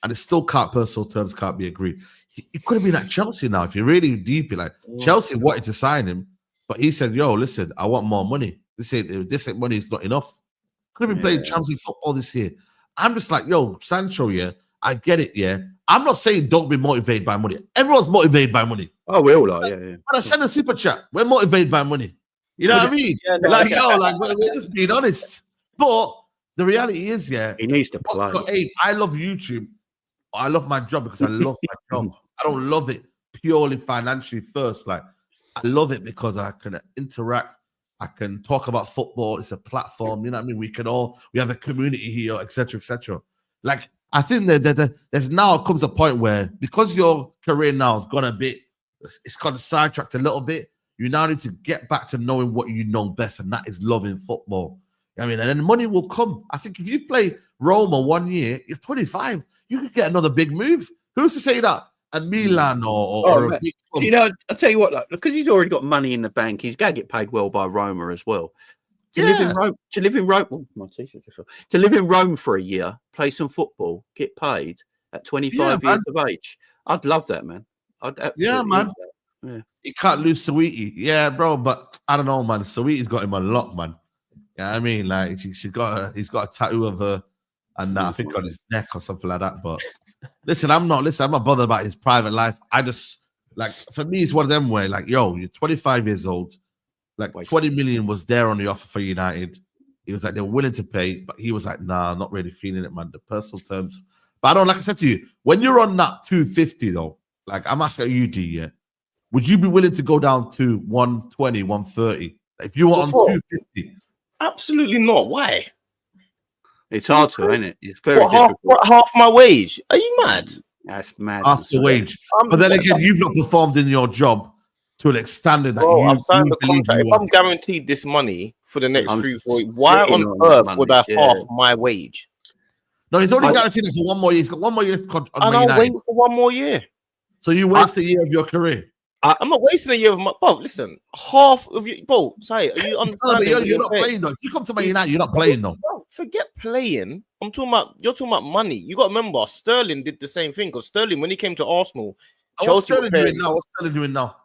And it still personal terms can't be agreed. He could have been at Chelsea now. If you're really deep, Chelsea wanted to sign him, but he said, yo, listen, I want more money. This ain't money is not enough. Could have been playing Champions League football this year. I'm just like, yo, Sancho, I get it, I'm not saying don't be motivated by money. Everyone's motivated by money. Oh, we all are, yeah. When I send a super chat, we're motivated by money. You know what I mean? Yeah, no, we're just being honest. But the reality is, he needs to play. I love YouTube. I love my job because I love my job. I don't love it purely financially first. Like, I love it because I can interact. I can talk about football. It's a platform. You know what I mean? We have a community here, etc., etc. Like, I think that there's now comes a point where, because your career now has gone a bit, it's kind of sidetracked a little bit. You now need to get back to knowing what you know best, and that is loving football. I mean, and then money will come. I think if you play Roma 1 year, you're 25, you could get another big move. Who's to say that? A Milan or a big club. I'll tell you what, because he's already got money in the bank, he's going to get paid well by Roma as well. To live in Rome for a year, play some football, get paid at 25 years of age. I'd love that, man. Man. Yeah. He can't lose Saweetie. Yeah, bro, but I don't know, man. Saweetie's got him a lot, man. Yeah, I mean, like he's got a tattoo of her, and I think on his neck or something like that. But listen, I'm not bothered about his private life. I just, like, for me, it's one of them where, like, yo, you're 25 years old. Like, 20 million was there on the offer for United. He was like, they're willing to pay, but he was like, nah, not really feeling it, man. The personal terms. But I don't, like I said to you, when you're on that 250, though, like, I'm asking you, D, would you be willing to go down to 120, 130? If you were on 250? Absolutely not. Why? It's hard to, isn't it? It's very difficult. What, half my wage? Are you mad? That's mad. Half the wage. But then again, you've not performed in your job to an extent that I've signed the contract. If I'm guaranteed this money for the next 3-4 years, why on earth would I half my wage? No, he's only guaranteed it for 1 more year. He's got 1 more year contract. And I'll wait for 1 more year. So you waste a year of your career. I'm not wasting a year of my... Bro, listen, half of you... Bro, say, are you understanding? You're not playing, though. If you come to Man United, you're not playing, though. Bro, forget playing. You're talking about money. You got to remember, Sterling did the same thing, because Sterling, when he came to Arsenal... What's Sterling doing now?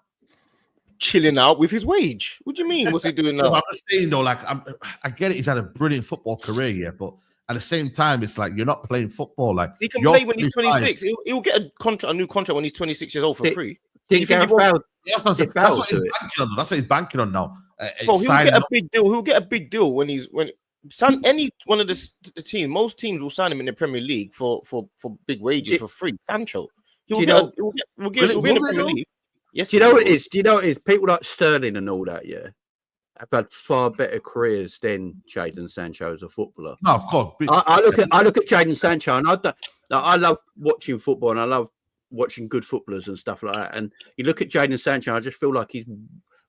Chilling out with his wage. What do you mean? What's he doing now? I'm just saying, though, like, I get it. He's had a brilliant football career, but at the same time, it's like you're not playing football. Like, he can play when he's 26. He'll get a new contract when he's 26 years old for free. That's what he's banking on now. Bro, he'll get a big deal. He'll get a big deal when any one of the teams. Most teams will sign him in the Premier League for big wages for free. Sancho, he'll be in the Premier League. Yes. Do you know what it is? People like Sterling and all that, have had far better careers than Jadon Sancho as a footballer. No, of course. I look at Jadon Sancho, and I love watching football, and I love watching good footballers and stuff like that. And you look at Jadon Sancho, I just feel like he's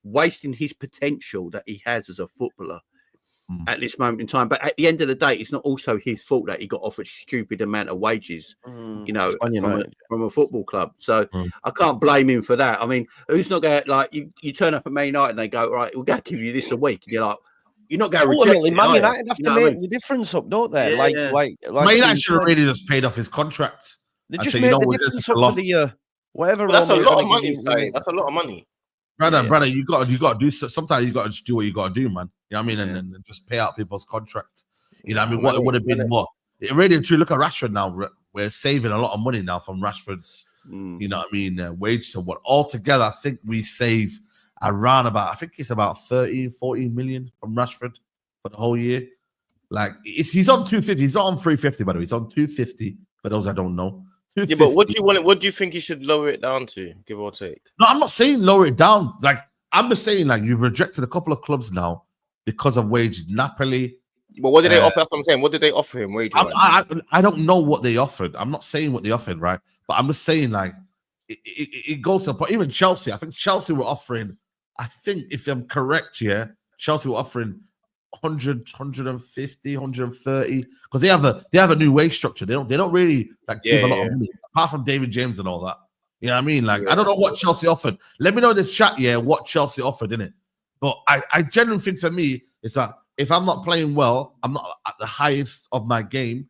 wasting his potential that he has as a footballer. at this moment in time. But at the end of the day, it's not also his fault that he got offered stupid amount of wages, you know, from a football club. So I can't blame him for that. I mean, who's not going to, like, you turn up at Man United and they go, right, we're going to give you this a week. And you're like, you're not going to reject it. Man United have to make the difference up, don't they? Yeah. Like Man United should have really just paid off his contract. They just made the difference up for the year. Whatever. Well, that's a lot of money, That's a lot of money. Brother, you got to do. Sometimes you got to just do what you got to do, man. You know what I mean? And just pay out people's contract. You know what I mean? What it would have been more. It really true. Look at Rashford now. We're saving a lot of money now from Rashford's. You know what I mean? Wage and what altogether. I think we save around about. I think it's about 13, 14 million from Rashford for the whole year. Like he's on 250. He's not on 350, by the way. He's on 250. For those I don't know. Yeah, but what do you want? What do you think you should lower it down to, give or take? No, I'm not saying lower it down. Like I'm just saying, like you've rejected a couple of clubs now because of wages. Napoli. But what did they offer? That's what I'm saying. What did they offer him wage? I don't know what they offered. I'm not saying what they offered, right? But I'm just saying, like it goes to a point. Even Chelsea. I think Chelsea were offering. I think if I'm correct, Chelsea were offering 100, 150, 130 because they have a new wage structure. They don't really like give a lot of money apart from David James and all that. You know what I mean? Like I don't know what Chelsea offered. Let me know in the chat, what Chelsea offered, innit? But I genuinely think for me it's that if I'm not playing well, I'm not at the highest of my game,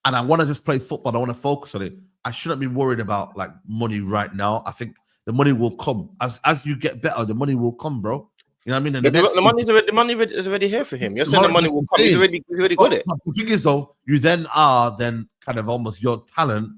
and I want to just play football, I want to focus on it. I shouldn't be worried about like money right now. I think the money will come as you get better. The money will come, bro. You know what I mean? And the money is already here for him. You're saying the money will come. He's already got it. The thing is, though, you then are kind of almost your talent.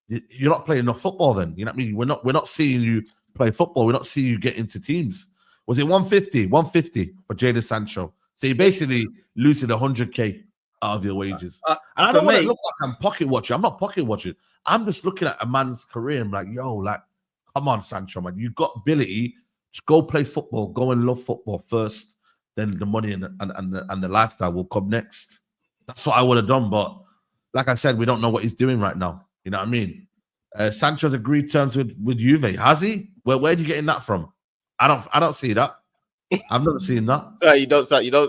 You're not playing enough football. Then you know what I mean? We're not seeing you play football. We're not seeing you get into teams. Was it 150 for Jadon Sancho? So you're basically losing 100K out of your wages. And I don't want to look like I'm pocket watching. I'm not pocket watching. I'm just looking at a man's career and like, yo, like, come on, Sancho, man, you got ability. Just go play football. Go and love football first. Then the money and the lifestyle will come next. That's what I would have done. But like I said, we don't know what he's doing right now. You know what I mean? Sancho's agreed terms with Juve. Has he? Where are you getting that from? I don't see that. I've never seen that. So you don't sound no,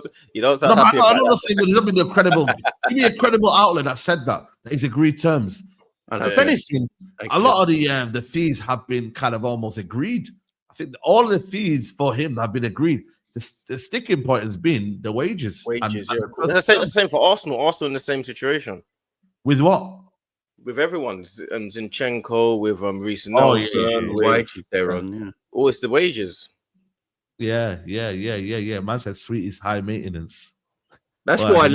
happy I'm not saying there's not been a credible. Give me a credible outlet that said that he's agreed terms. If anything, a lot of the fees have been kind of almost agreed. I think all of the fees for him have been agreed. The sticking point has been the wages. It's the same for Arsenal. Arsenal in the same situation. With what? With everyone. Zinchenko, with Reece Nelson. Wages they're on. Oh, it's the wages. Yeah. Man said sweet is high maintenance. That's why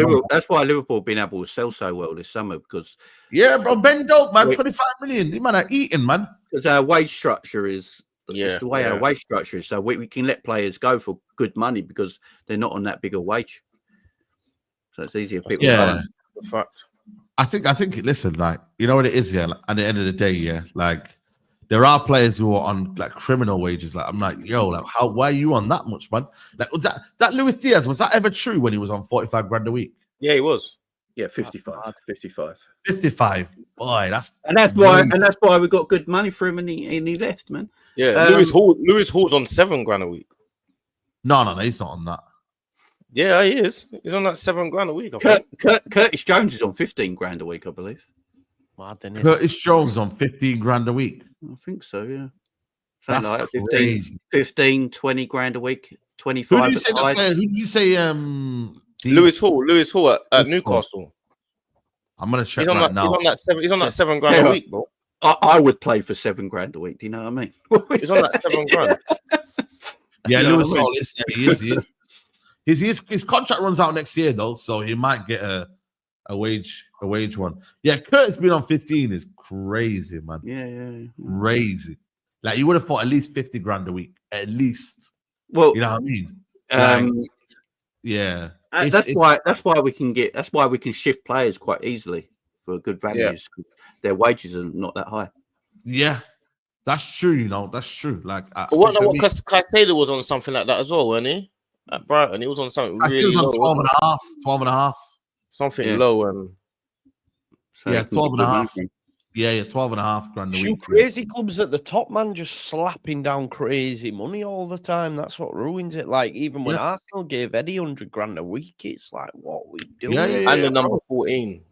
Liverpool been able to sell so well this summer because bro, Ben Dope, man, 25 million. The man are eating, man. Because our wage structure is the way our wage structure is. So we can let players go for good money because they're not on that big a wage. So it's easier for people. Yeah, fact. I think. Listen, like you know what it is, at the end of the day, like there are players who are on like criminal wages. Like I'm like, yo, like why are you on that much, man? Like was that Luis Diaz, was that ever true when he was on 45 grand a week? Yeah, he was. Yeah, 55. 55. Boy, that's why we got good money for him and he left, man. Yeah, Lewis Hall's on 7 grand a week. No, he's not on that. Yeah, he is. He's on that 7 grand a week. Curtis Jones is on 15 grand a week, I believe. Curtis Jones on 15 grand a week. I think so, yeah. That's like 15, 20 grand a week, 25. Who did you say Lewis Hall at Newcastle. I'm gonna check right now. He's on that 7 grand a week, bro. I would play for 7 grand a week. Do you know what I mean? He's on that 7 grand. Yeah, Lewis Hall is. He is. His contract runs out next year though, so he might get a wage one. Yeah, Curtis being on 15 is crazy, man. Yeah. Crazy. Like you would have thought at least 50 grand a week, at least. Well, you know what I mean? Yeah. That's why we can shift players quite easily for good values. Yeah. Their wages are not that high. Yeah, that's true. That's true. Like, because Caicedo was on something like that as well, wasn't he? At Brighton, he was on something really was on low. 12 and a half. Something low. So 12 and a half. Yeah, 12.5 grand a week. Crazy clubs at the top, man, just slapping down crazy money all the time. That's what ruins it. Like, even when Arsenal gave Eddie 100 grand a week, it's like, what are we doing? And the number 14.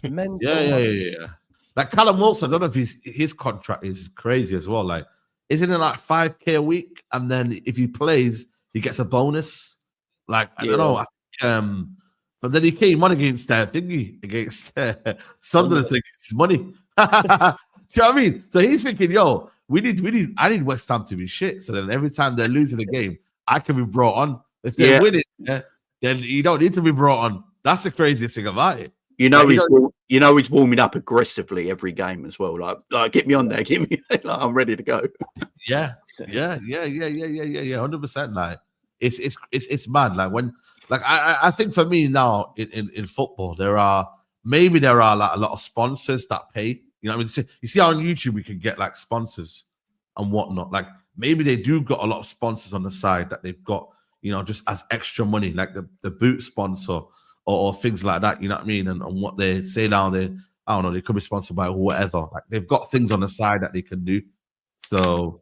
Mental. Yeah. Like Callum Wilson, I don't know if his contract is crazy as well. Like, isn't it like 5K a week? And then if he plays, he gets a bonus. Like, I don't know. But then he came on against against Sunderland, so he gets his money. Do you know what I mean? So he's thinking, yo, I need West Ham to be shit. So then every time they're losing a game, I can be brought on. If they're winning, then you don't need to be brought on. That's the craziest thing about it. He's warming up aggressively every game as well. Like get me on there, get me. Like, I'm ready to go. Yeah. 100%. Like it's mad. Like when. Like I think for me now in football, there are like a lot of sponsors that pay. You know what I mean? You see how on YouTube we can get like sponsors and whatnot. Like maybe they do got a lot of sponsors on the side that they've got, you know, just as extra money, like the boot sponsor or things like that. You know what I mean? And what they say now, I don't know, they could be sponsored by whatever. Like they've got things on the side that they can do. So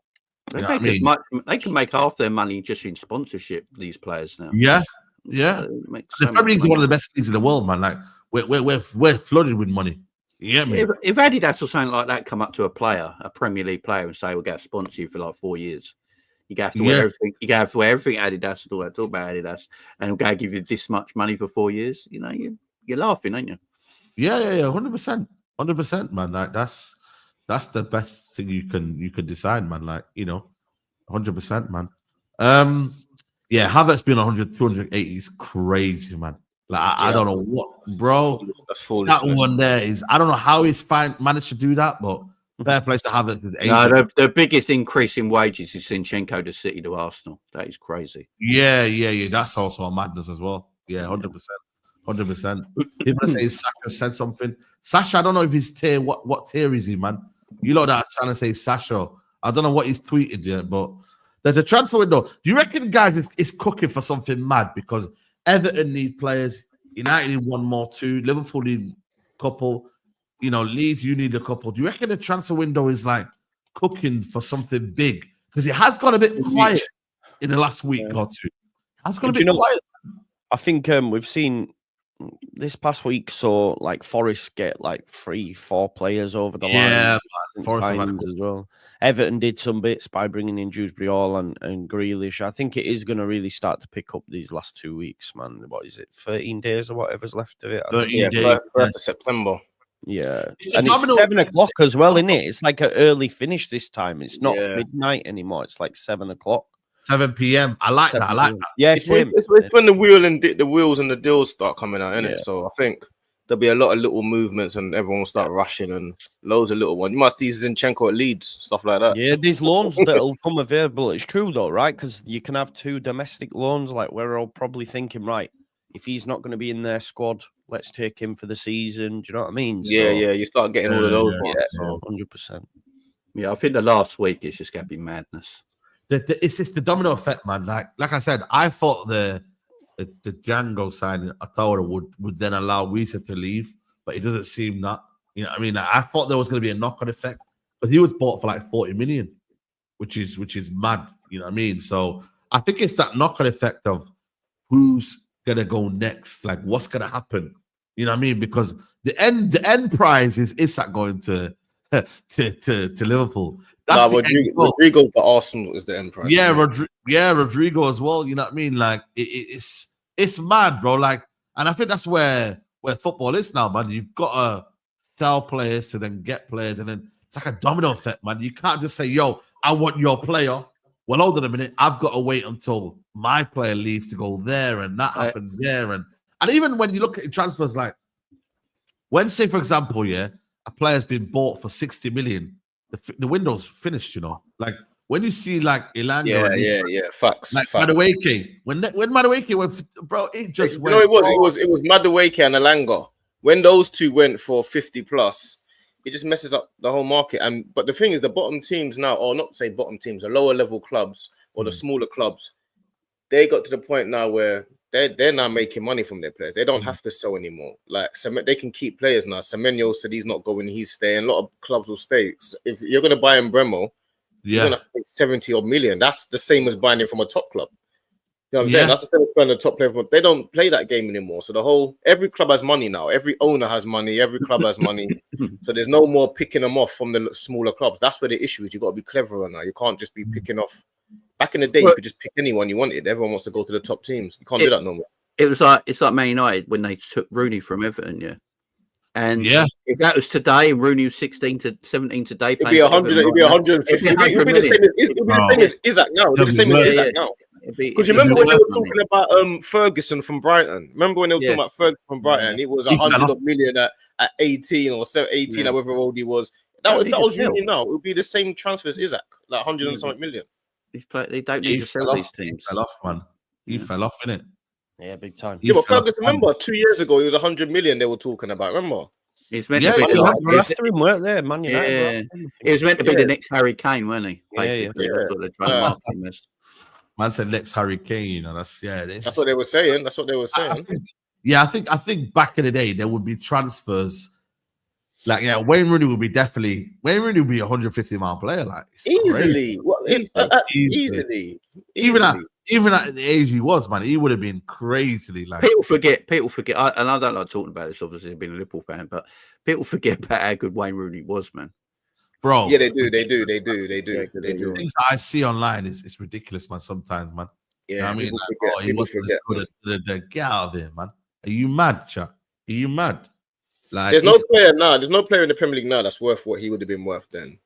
they can make half their money just in sponsorship. These players now. Yeah, the Premier League is one of the best leagues in the world, man. Like we're flooded with money. Yeah, if Adidas or something like that come up to a Premier League player, and say we're going to sponsor you for like 4 years, you have to wear everything. You have to wear everything Adidas and all that. Talk about Adidas, and we're going to give you this much money for 4 years. You know, you're laughing, aren't you? Yeah, 100%, man. Like that's the best thing you can decide, man. Like 100%, man. Yeah, Havertz being 100, 280 is crazy, man. Like I don't know what, bro. That's foolish. That one there is. I don't know how he's managed to do that, but fair play to Havertz is 80. No, the biggest increase in wages is Zinchenko to City to Arsenal. That is crazy. Yeah. That's also a madness as well. Yeah, 100%. People say Sasha said something. Sasha, I don't know if he's tier. What tier is he, man? You know that trying to say Sasha. I don't know what he's tweeted yet, but. The transfer window. Do you reckon, guys, is cooking for something mad? Because Everton need players, United need one more too, Liverpool need a couple, Leeds, you need a couple. Do you reckon the transfer window is like cooking for something big? Because it has got a bit quiet in the last week or two. It has got a bit quiet. I think we've seen this past week, so like Forest get like 3-4 players over the line. Forest as well. Everton did some bits by bringing in Dewsbury Hall and Grealish. I think it is going to really start to pick up these last 2 weeks, man. What is it, 13 days or whatever's left of it? 13 days. 1st of September. Yeah. And it's 7 o'clock as well, isn't it? It's like an early finish this time. It's not midnight anymore. It's like 7 o'clock. 7 p.m. I like that. Yeah, it's when the wheels and the deals start coming out, innit? So I think there'll be a lot of little movements and everyone will start rushing and loads of little ones. You must see Zinchenko at Leeds, stuff like that. Yeah, these loans that'll come available. It's true though, right? Because you can have 2 domestic loans. Like we're all probably thinking, right, if he's not going to be in their squad, let's take him for the season. Do you know what I mean? Yeah, you start getting all of those ones. So 100%. Yeah, I think the last week is just going to be madness. It's just the domino effect, man. Like I said, I thought the Django signing Ottawa would then allow Wissa to leave, but it doesn't seem that. You know what I mean? I thought there was going to be a knock-on effect, but he was bought for like 40 million, which is mad. You know what I mean? So I think it's that knock-on effect of who's gonna go next, like what's gonna happen. You know what I mean? Because the end prize is Isak going to Liverpool. That's Rodrygo for Arsenal is the end prize. Yeah, Rodrygo as well. You know what I mean? Like it's mad, bro. Like, and I think that's where football is now, man. You've got to sell players to then get players, and then it's like a domino effect, man. You can't just say, "Yo, I want your player." Well, hold on a minute. I've got to wait until my player leaves to go there, and that happens there, and even when you look at transfers, like when, say, for example, a player's been bought for 60 million. The window's finished, Like when you see like Elanga, facts. Like Madueke, when Madueke went, bro, it just went. It was Madueke and Elanga. When those two went for 50 plus, it just messes up the whole market. But the thing is, the bottom teams now, or not say bottom teams, the lower level clubs or the smaller clubs, they got to the point now where they're now making money from their players. They don't have to sell anymore. Like they can keep players now. Semenyo said he's not going, he's staying. A lot of clubs will stay. So if you're going to buy Bremo, you're going to have to pay 70 odd million. That's the same as buying him from a top club. You know what I'm saying? That's the same as buying a top player. They don't play that game anymore. So every club has money now. Every owner has money. Every club has money. So there's no more picking them off from the smaller clubs. That's where the issue is. You've got to be cleverer now. You can't just be picking off. Back in the day, you could just pick anyone you wanted. Everyone wants to go to the top teams. You can't do that no more. It's like Man United when they took Rooney from Everton, And if that was today, and Rooney was 16 to 17 today, it'd be 100. It'd be 150. It'd be the same as Isak now. It'd be the same as Isak now. Because you remember when they were talking about Ferguson from Brighton? Remember when they were talking about Ferguson from Brighton? It was 100 million at 18 or 18, however old he was. That was Rooney now. It would be the same transfer as Isak, like 100 and something million. They don't need to sell these teams. He fell off, man. He fell off, innit? Yeah, big time. Yeah, but Ferguson, remember 2 years ago, it was 100 million they were talking about. Remember? It's meant to be after him, weren't there, Man United? It was meant to be the next Harry Kane, wasn't he? Basically, Man said, "Let's Harry Kane." That's what they were saying. That's what they were saying. I think back in the day there would be transfers. Like Wayne Rooney would be a 150 mile player, like easily. Easily. Even at the age he was, man, he would have been crazily. Like people forget, and I don't like talking about this. Obviously, I've been a Liverpool fan, but people forget about how good Wayne Rooney was, man. Bro, yeah, they do. Things that I see online is ridiculous, man. Sometimes, man. Yeah, you know what I mean, forget. He wasn't as good as get out of there, man. Are you mad, Chuck? Are you mad? Like, there's no player now. There's no player in the Premier League now that's worth what he would have been worth then.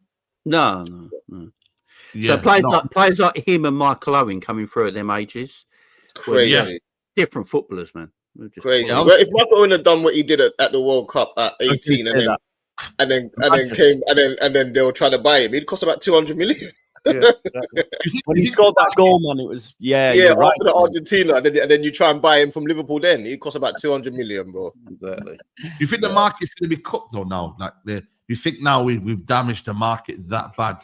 No. Yeah, so players like him and Michael Owen coming through at them ages, crazy, different footballers, man. Crazy. Well, if Michael Owen had done what he did at the World Cup at 18, and then they were trying to buy him, he'd cost about 200 million. Yeah, when he scored that goal, man, it was after the Argentina, and then you try and buy him from Liverpool. Then it cost about 200 million, bro. Exactly. You think the market's going to be cooked though now? Like you think now we've damaged the market that bad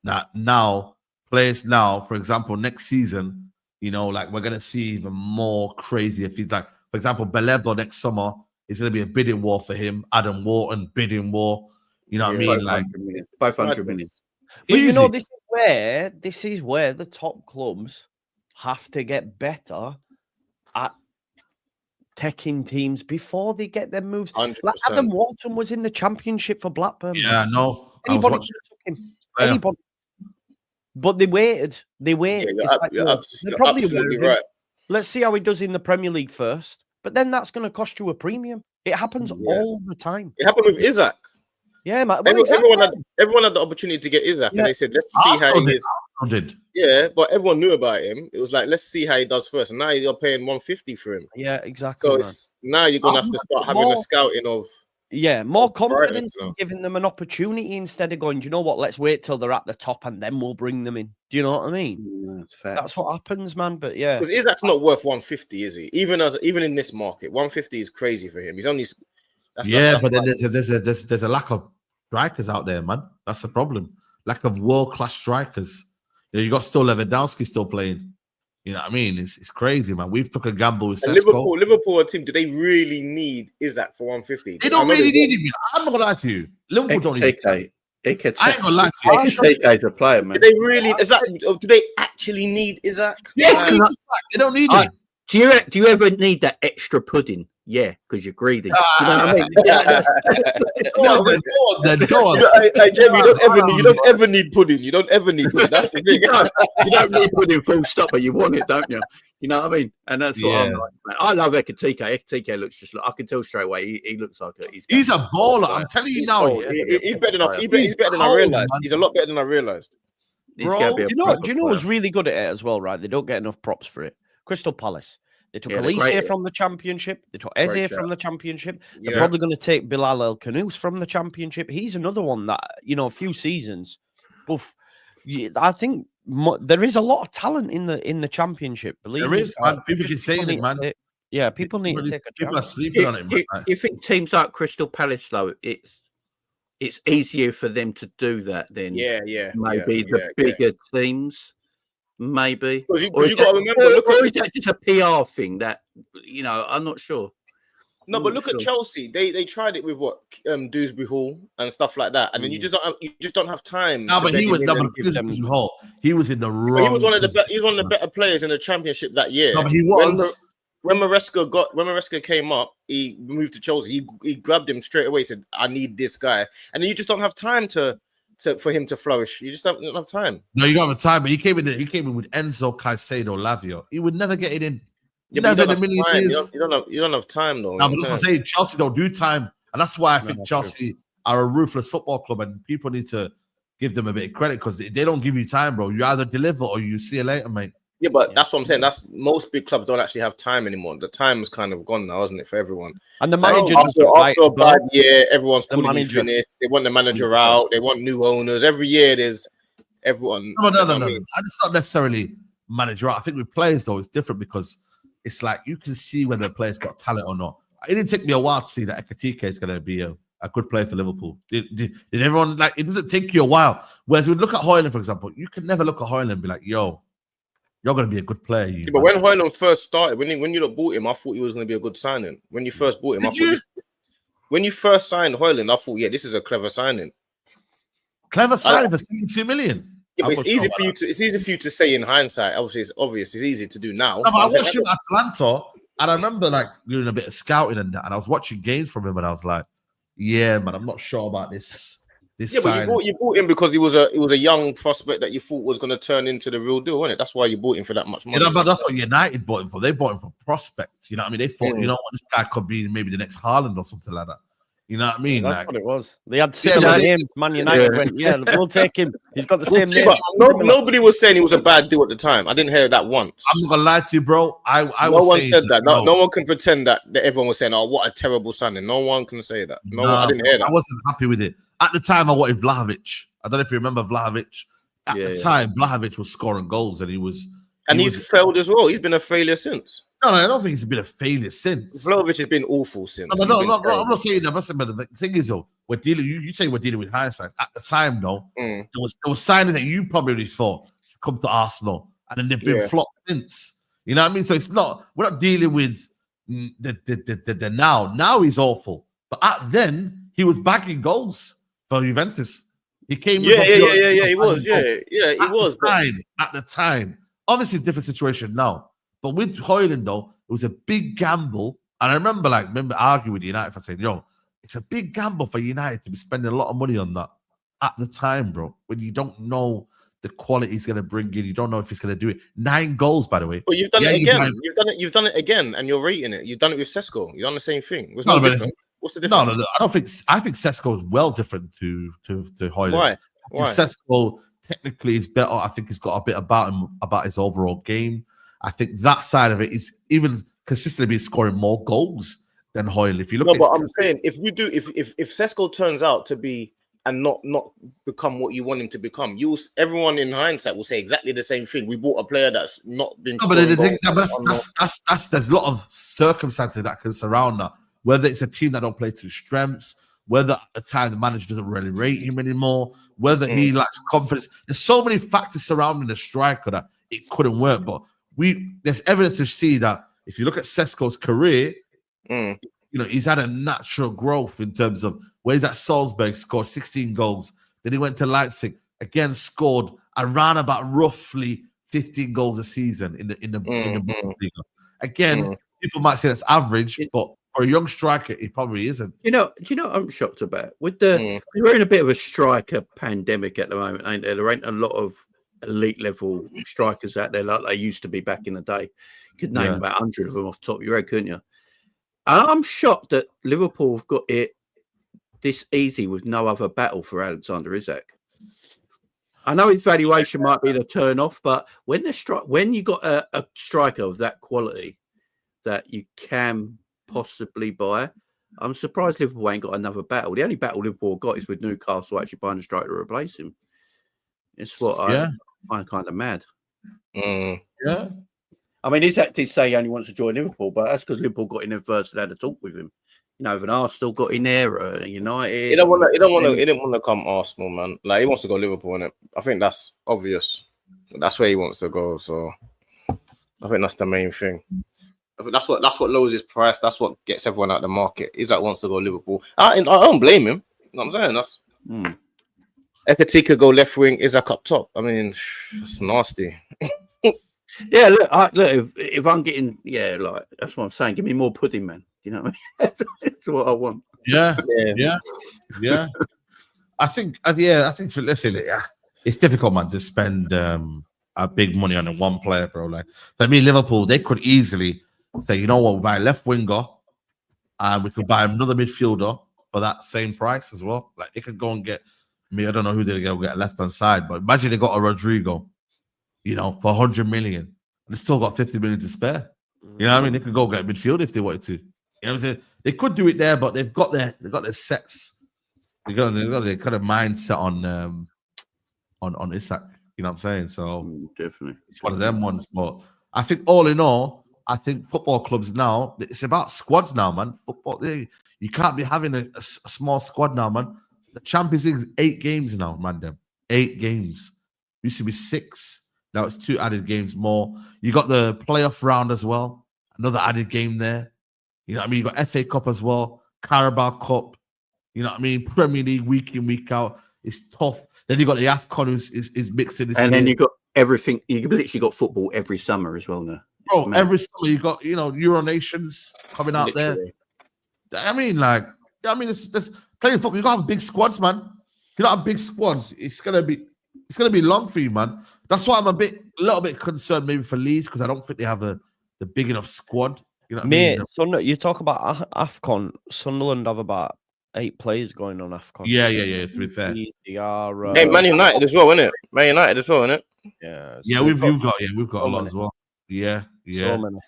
that now players now, for example, next season, like we're going to see even more crazier things. Like for example, Baleba next summer is going to be a bidding war for him. Adam Wharton bidding war. You know what I mean? Like 500 million. But this is where the top clubs have to get better at taking teams before they get their moves. 100%. Like Adam Wharton was in the Championship for Blackburn. Yeah, no. Anybody could have took him. Anybody. But they waited. They waited. You're probably right. Let's see how he does in the Premier League first. But then that's going to cost you a premium. It happens all the time. It happened with Isak. Yeah, man. Everyone had the opportunity to get Isak, and they said, "Let's see how he is." Yeah, but everyone knew about him. It was like, let's see how he does first. And now you're paying 150 for him. Yeah, exactly. So now you're gonna have to start having a scouting of. Yeah, more confidence in giving them an opportunity instead of going, do you know what? Let's wait till they're at the top and then we'll bring them in. Do you know what I mean? Yeah, that's what happens, man. But yeah, because Isak's not worth 150, is he? Even in this market, 150 is crazy for him. He's only. But then there's a lack of strikers out there, man. That's the problem. Lack of world-class strikers. You got still Lewandowski still playing. You know what I mean? It's crazy, man. We've took a gamble with Sesko. Liverpool team, do they really need Isak for 150? They don't really need him. I'm not gonna lie to you. Liverpool don't need him. I ain't gonna lie to you. Ekitike's a player, man. Do they really? Do they actually need Isak? Yes, they don't need him. Do you ever need that extra pudding? Yeah, because you're greedy. You know what I mean? Go on. Hey, Jamie, you don't ever need pudding. You don't ever need pudding. That's the thing. You don't need pudding full stop, but you want it, don't you? You know what I mean? And that's what I'm like, man. I love Ekitike. Ekitike looks I can tell straight away. He looks like he's a baller. I'm telling you now. He's better than I realized. He's a lot better than I realized. Bro, do you know who's really good at it as well, right? They don't get enough props for it. Crystal Palace. They took Elise from the Championship. They took Eze from the Championship. They're probably going to take Bilal El Khanous from the Championship. He's another one that, a few seasons. I think there is a lot of talent in the Championship. There is, man. People keep saying it, man. Yeah, people need to take a chance. People are sleeping on it, man. You think teams like Crystal Palace, though, it's easier for them to do that than maybe the bigger teams? maybe. Because you got to remember, or is that just a PR thing that I'm not sure. No, but look at Chelsea. They tried it with what Dewsbury Hall and stuff like that, and then you just don't have time. No, but he was Hall. He was in the wrong. He was one of the better players in the Championship that year. No, but he was. When Maresca came up, he moved to Chelsea. He grabbed him straight away. Said, "I need this guy," and then you just don't have time for him to flourish. You just don't have time. No, you don't have time. But he came in with Enzo, Caicedo, Lavio. He would never get it in. Yeah, you don't have time though. No, but that's what I'm saying. Chelsea don't do time, and that's why I think Chelsea are a ruthless football club, and people need to give them a bit of credit because they don't give you time, bro. You either deliver or you see you later, mate. Yeah, but that's what I'm saying. That's most big clubs don't actually have time anymore. The time is kind of gone now, isn't it, for everyone? And the manager after a bad year, everyone's calling you finished. They want the manager out. They want new owners. Every year, there's everyone. No. It's not necessarily manager out. I think with players though, it's different because it's like you can see whether the player's got talent or not. It didn't take me a while to see that Ekatike is going to be a good player for Liverpool. Did everyone it doesn't take you a while? Whereas we look at Højlund, for example, you can never look at Højlund and be like, yo, you're going to be a good player. But when Højlund first started, when you bought him, I thought he was going to be a good signing. When you first bought him, when you first signed Højlund, I thought, yeah, this is a clever signing. Clever signing for 72 million. Yeah, but it's easy for you to say in hindsight. Obviously, it's obvious. It's easy to do now. No, but I watched him at Atlanta, and I remember doing a bit of scouting and I was watching games from him, and I was like, "Yeah, man, I'm not sure about this." Yeah, but you bought him because he was a young prospect that you thought was going to turn into the real deal, wasn't it? That's why you bought him for that much money. But that's what United bought him for. They bought him for prospect. You know what I mean? They thought, this guy could be maybe the next Haaland or something like that. You know what I mean? That's what it was. They had similar names. Man United went, we'll take him. He's got the same name. Nobody was saying he was a bad deal at the time. I didn't hear that once. I'm not gonna lie to you, bro. I no one said that. No one can pretend that everyone was saying, "Oh, what a terrible signing." No one can say that. I didn't hear that. I wasn't happy with it at the time. I wanted Vlahovic. I don't know if you remember Vlahovic. At the time, Vlahovic was scoring goals, and he's failed as well. He's been a failure since. No, I don't think he's been a failure since. Vlahovic has been awful since. No, I'm not saying that. But the thing is, though, we're dealing. You say we're dealing with hindsight. At the time, though, there was signing that you probably thought to come to Arsenal, and then they've been flopped since. You know what I mean? So it's not. We're not dealing with the now. Now he's awful, but then he was bagging goals for Juventus. He came. He was. At the time, obviously, it's a different situation now. But with Højlund, though, it was a big gamble. And I remember arguing with United for saying, it's a big gamble for United to be spending a lot of money on that at the time, bro, when you don't know the quality he's going to bring in. You don't know if he's going to do it. 9 goals, by the way. But you've done it again. You've done it again, and you're rating it. You've done it with Sesko. You've done the same thing. What's the difference? No. I don't think. I think Sesko is well different to Højlund. Why? Sesko technically is better. I think he's got a bit about him, about his overall game. I think that side of it is even consistently been scoring more goals than Højlund. If you look, but I'm saying if Sesko turns out to be and not become what you want him to become, everyone in hindsight will say exactly the same thing. We bought a player that's not been. No, but there's a lot of circumstances that can surround that. Whether it's a team that don't play to his strengths, whether at the time the manager doesn't really rate him anymore, whether he lacks confidence. There's so many factors surrounding the striker that it couldn't work, but. There's evidence to see that if you look at Sesko's career, he's had a natural growth in terms of where he's at Salzburg, scored 16 goals. Then he went to Leipzig, again scored around about roughly 15 goals a season in the Bundesliga. Again, people might say that's average, but for a young striker, it probably isn't. You know what I'm shocked about? We're in a bit of a striker pandemic at the moment, ain't there? There ain't a lot of elite level strikers out there like they used to be back in the day. You could name about 100 of them off the top of your head, couldn't you? And I'm shocked that Liverpool have got it this easy with no other battle for Alexander Isak. I know his valuation might be the turn off, but when you got a striker of that quality that you can possibly buy, I'm surprised Liverpool ain't got another battle. The only battle Liverpool got is with Newcastle actually buying a striker to replace him. It's what I find kind of mad. Yeah. I mean, Isak did say he only wants to join Liverpool, but that's because Liverpool got in there first and had a talk with him. Even Arsenal got in there, United. He didn't want to come Arsenal, man. Like he wants to go Liverpool, innit? I think that's obvious. That's where he wants to go. So I think that's the main thing. I think that's what lowers his price. That's what gets everyone out the market. Isak wants to go Liverpool. I don't blame him. You know what I'm saying? That's Ekatika go left wing, Isak up top. I mean, it's nasty. Yeah, look, if I'm getting, like that's what I'm saying. Give me more pudding, man. You know what I mean? That's what I want. Yeah. I think, listen, it's difficult, man, to spend a big money on one player, bro. Like for me, Liverpool, they could easily say, you know what, we buy a left winger, and we could buy another midfielder for that same price as well. Like they could go and get me. I don't know who they go get left hand side, but imagine they got a Rodrygo, you know, for 100 million. And they still got 50 million to spare. You know what I mean? They could go get midfield if they wanted to. You know what I'm saying? They could do it there, but they've got their sets. They've got their kind of mindset on Isak. You know what I'm saying? So definitely, it's one of them ones. But I think all in all, I think football clubs now, it's about squads now, man. Football, you can't be having a small squad now, man. The Champions League is 8 games now, man. Them 8 games. Used to be 6. Now it's 2 added games more. You got the playoff round as well. Another added game there. You know what I mean? You got FA Cup as well. Carabao Cup. You know what I mean? Premier League week in, week out. It's tough. Then you got the AFCON who's is mixing this. And then you got everything. You literally got football every summer as well now. Bro, every summer you got, Euro Nations coming out literally there. I mean, it's playing football. You gotta have big squads, man. If you don't have big squads, it's gonna be long for you, man. That's why I'm a little bit concerned maybe for Leeds, because I don't think they have the big enough squad. You know what I mean? You talk about AFCON. Sunderland have about 8 players going on AFCON. Yeah. To be fair, Man United as well, isn't it? Man United as well, isn't it? Yeah, we've got a lot as well. Yeah. So many.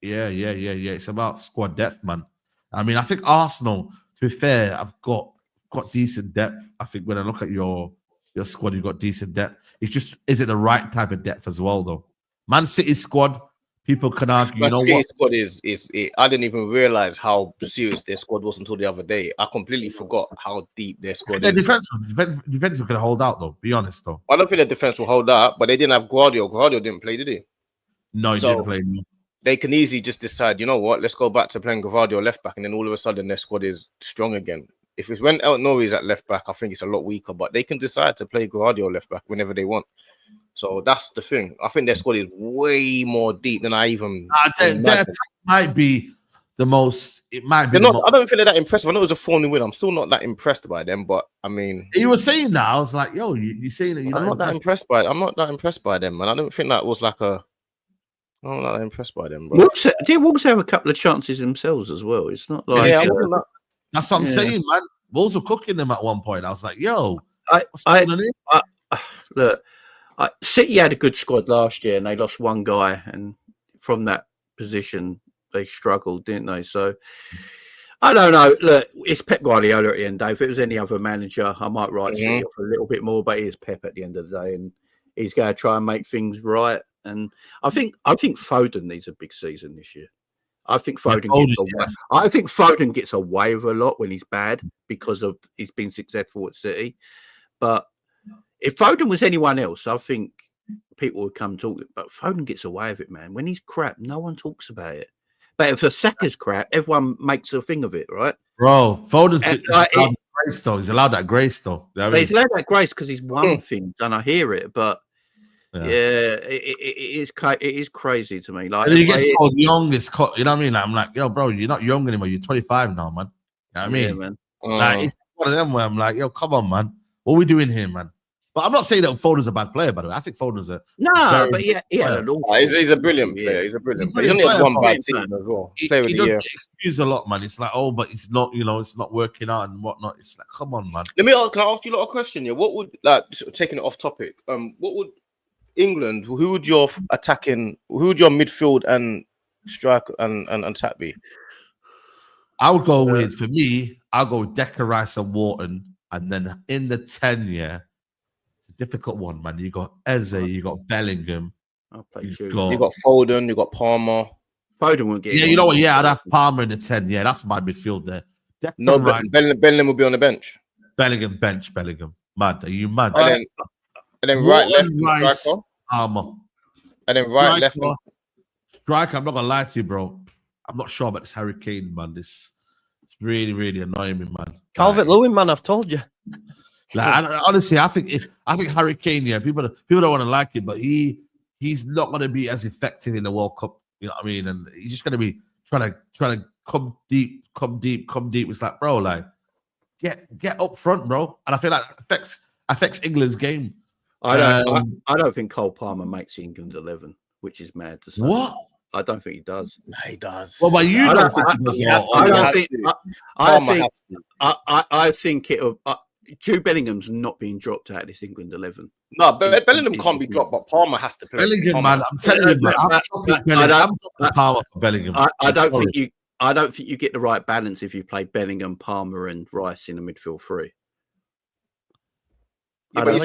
Yeah. It's about squad depth, man. I mean, I think Arsenal, to be fair, I've got decent depth. I think when I look at your squad, you've got decent depth. It's just, is it the right type of depth as well, though? Man City squad, people can argue. You know what? Squad is I didn't even realize how serious their squad was until the other day. I completely forgot how deep their squad is. Defense can hold out, though. Be honest, though. I don't think the defense will hold out, but they didn't have Guardiola. Guardiola didn't play, did he? No, he didn't play. No. They can easily just decide, you know what, let's go back to playing Guardiola left back, and then all of a sudden their squad is strong again. If it's when El Nouri is at left back, I think it's a lot weaker, but they can decide to play Guardiola left back whenever they want. So that's the thing. I think their squad is way more deep than I even. That might be the most. It might be. I don't think they're that impressive. I know it was a 4-0 win. I'm still not that impressed by them, but I mean, you were saying that. I was like, yo, you saying that? I'm not that impressed by it. I'm not that impressed by them, man. I don't think that was like a. I'm not that impressed by them, bro. Wolves have a couple of chances themselves as well. It's not like that's what I'm saying, man. Wolves were cooking them at one point. I was like, yo, look. City had a good squad last year, and they lost one guy, and from that position they struggled, didn't they? So I don't know. Look, it's Pep Guardiola at the end of the day. If it was any other manager, I might write City off a little bit more, but it is Pep at the end of the day, and he's going to try and make things right. And I think Foden needs a big season this year. I think Foden gets away with a lot when he's bad because of he's been successful at City, but if Foden was anyone else, I think people would come talk. But Foden gets away with it, man. When he's crap, no one talks about it. But if Saka's crap, everyone makes a thing of it, right? Bro, Foden's grace, though. He's allowed that grace, though. You know he's allowed that grace because he's won things, and I hear it. But it is crazy to me. Like, and he gets called youngest. You know what I mean? Like, I'm like, yo, bro, you're not young anymore. You're 25 now, man. You know what I mean? Man. Like, it's one of them where I'm like, yo, come on, man. What are we doing here, man? But I'm not saying that Foden's a bad player, by the way. I think Foden's a he's a brilliant player. He's a brilliant player. He's only had one bad season as well. He does get excused a lot, man. It's like, oh, but it's not, it's not working out and whatnot. It's like, come on, man. Can I ask you a lot of questions? Yeah, what would taking it off topic? What would England? Who would your midfield and strike and attack be? I would go with, for me, I'll go with Declan Rice and Wharton, and then in the 10, difficult one, man. You got Eze, you got Bellingham, you got Foden, you got Palmer. Foden won't get. Yeah, you know what? Yeah, I'd have Palmer in the 10. Yeah, that's my midfield there. Bellingham will be on the bench. Bellingham. Mad? Are you mad? And then right left. Palmer. And then right, left. Striker, I'm not gonna lie to you, bro. I'm not sure about this Harry Kane, man. It's really, really annoying me, man. Calvert-Lewin, man, I've told you. Like, honestly, I think Harry Kane, yeah, people don't want to like it, but he's not gonna be as effective in the World Cup. You know what I mean? And he's just gonna be trying to come deep. It's like, bro, like get up front, bro. And I feel like it affects England's game. I don't think Cole Palmer makes England 11, which is mad to say. What? I don't think he does. No, he does. Well, but you don't think he does. I think it'll. Jude Bellingham's not being dropped out of this England 11. No, but Bellingham can't be dropped, but Palmer has to play. Bellingham, man, I'm telling you, man, I'm dropping Palmer for Bellingham. I don't think you get the right balance if you play Bellingham, Palmer, and Rice in the midfield three. Yeah, but you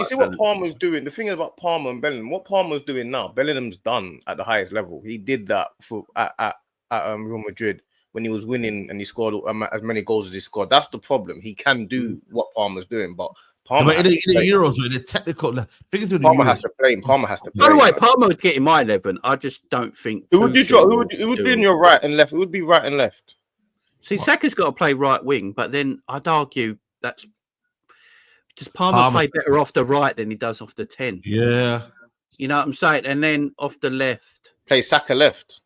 see what Palmer's doing. The thing is about Palmer and Bellingham, what Palmer's doing now, Bellingham's done at the highest level. He did that at Real Madrid when he was winning and he scored as many goals as he scored. That's the problem. He can do what Palmer's doing, but Palmer in the Euros, in the technical figures, Palmer has to play. Palmer has to play. By the way, Palmer would get in my 11. I just don't think. Who would you drop? Who would be in your right and left? It would be right and left. See, Saka's got to play right wing, but then I'd argue that's. Does Palmer play better off the right than he does off the 10? Yeah. You know what I'm saying? And then off the left. Play Saka left.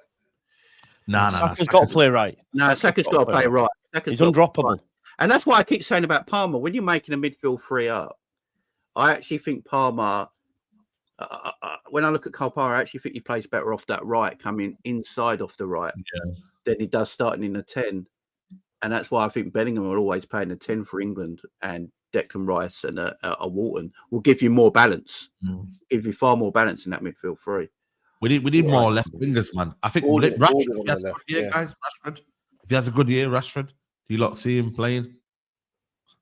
No. Saka's got to play right. No, Saka's got to play right. He's undroppable. And that's why I keep saying about Palmer. When you're making a midfield three up, I actually think Palmer, when I look at Cole Palmer, I actually think he plays better off that right, coming inside off the right than he does starting in the 10. And that's why I think Bellingham will always play in the 10 for England, and Declan Rice and a Walton will give you more balance, give you far more balance in that midfield three. We need more left wingers, man. I think Rashford, if he has a good year, guys, Rashford. If he has a good year, Rashford, do you lot see him playing?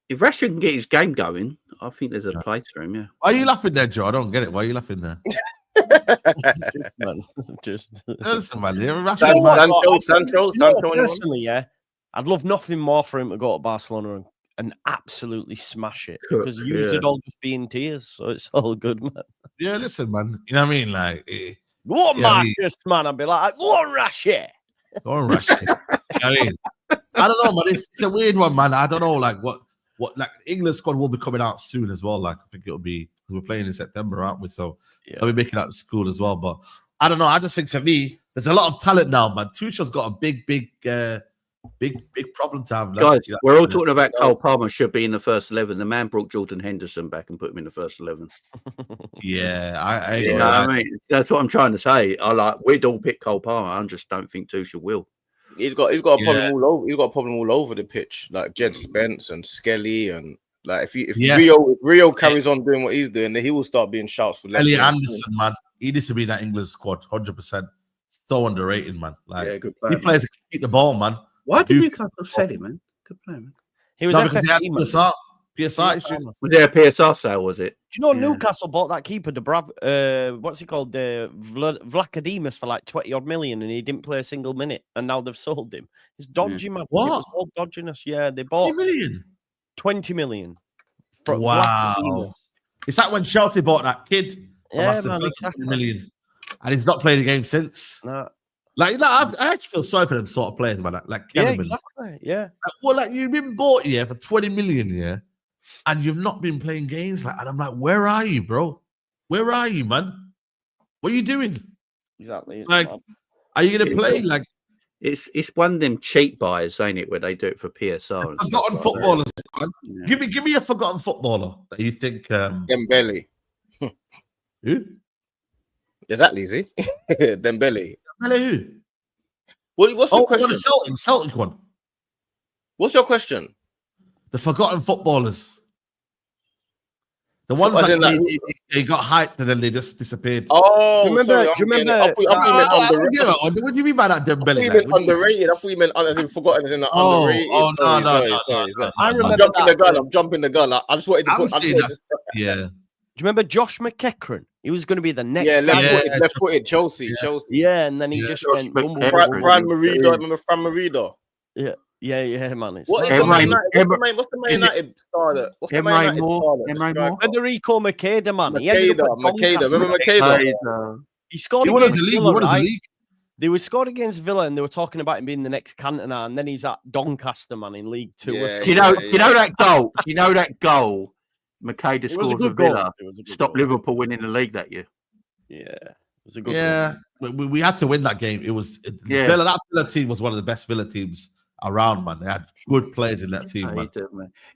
If Rashford can get his game going, I think there's a place for him, yeah. Why are you laughing there, Joe? I don't get it. Why are you laughing there? Just listen, man. Sancho. Personally, yeah, I'd love nothing more for him to go to Barcelona and absolutely smash it, because usually it'd all just be in tears, so it's all good, man. Yeah, listen, man. You know what I mean? Like, go on, Marcus, man. I'd be like, go on, Rashi. Go on, Rashi. You know what I mean? I don't know, man. It's a weird one, man. I don't know, like what like England squad will be coming out soon as well. Like, I think it'll be, because we're playing in September, aren't we? So they'll be making out the school as well. But I don't know. I just think for me, there's a lot of talent now, man. Tuchel's got a big problem to have. Guys, we're all talking about Cole Palmer should be in the first 11. The man brought Jordan Henderson back and put him in the first 11. Yeah, I agree. You know what I mean? That's what I'm trying to say. We'd all pick Cole Palmer. I just don't think Tuchel will. He's got a problem all over. He's got a problem all over the pitch, like Jed Spence and Skelly, and like if Rio carries on doing what he's doing, then he will start being shouts for Elliot Anderson, man. He needs to be in that England squad, 100%. So underrated, man. Like, good player, he plays to keep the ball, man. Why did Newcastle sell him, man? Good player, man. He was because he had PSR issues. Was there a PSR sale, was it? Do you know Newcastle bought that keeper, what's he called? Vlachodimos for like 20-odd million, and he didn't play a single minute, and now they've sold him. It's dodgy, man. What? It was all dodginess. Yeah, they bought 20 million. Wow. It's like when Chelsea bought that kid. Yeah, man, exactly. 20 million. And he's not played a game since. No. I actually feel sorry for them sort of players, man. Like yeah, exactly. Yeah. You've been bought here for 20 million, and you've not been playing games. And I'm like, where are you, bro? Where are you, man? What are you doing? Exactly. Like, are you gonna play? Like, it's one of them cheap buys, ain't it, where they do it for PSR. Forgotten footballers. Yeah. Give me a forgotten footballer that you think. Dembele. Who? Exactly, see? Dembele. Who? What's your question? The Celtic one. What's your question? The forgotten footballers. The ones that they got hyped and then they just disappeared. Oh, do you remember? What do you mean by that, Dembele? I thought you meant underrated. I thought you meant as in forgotten, as in underrated. No. I remember I'm jumping the gun. I just wanted to put. Yeah. Do you remember Josh McEachran? He was going to be the next. Yeah, left footed Chelsea. Yeah, and then he just went. Fran Merida. Remember Fran Merida? Yeah. Yeah, man. What's the Man United starter? What's the Man United starter? Federico Makeda, man. Makeda. Remember Makeda? He scored against Villa, right? league. They were scored against Villa, and they were talking about him being the next Cantona, and then he's at Doncaster, man, in League Two. Do you know that goal? Do you know that goal? Makeda scored for Villa. Stopped Liverpool winning the league that year. Yeah, it was a good goal. We had to win that game. It was Villa. That Villa team was one of the best Villa teams around, man. They had good players in that team, man.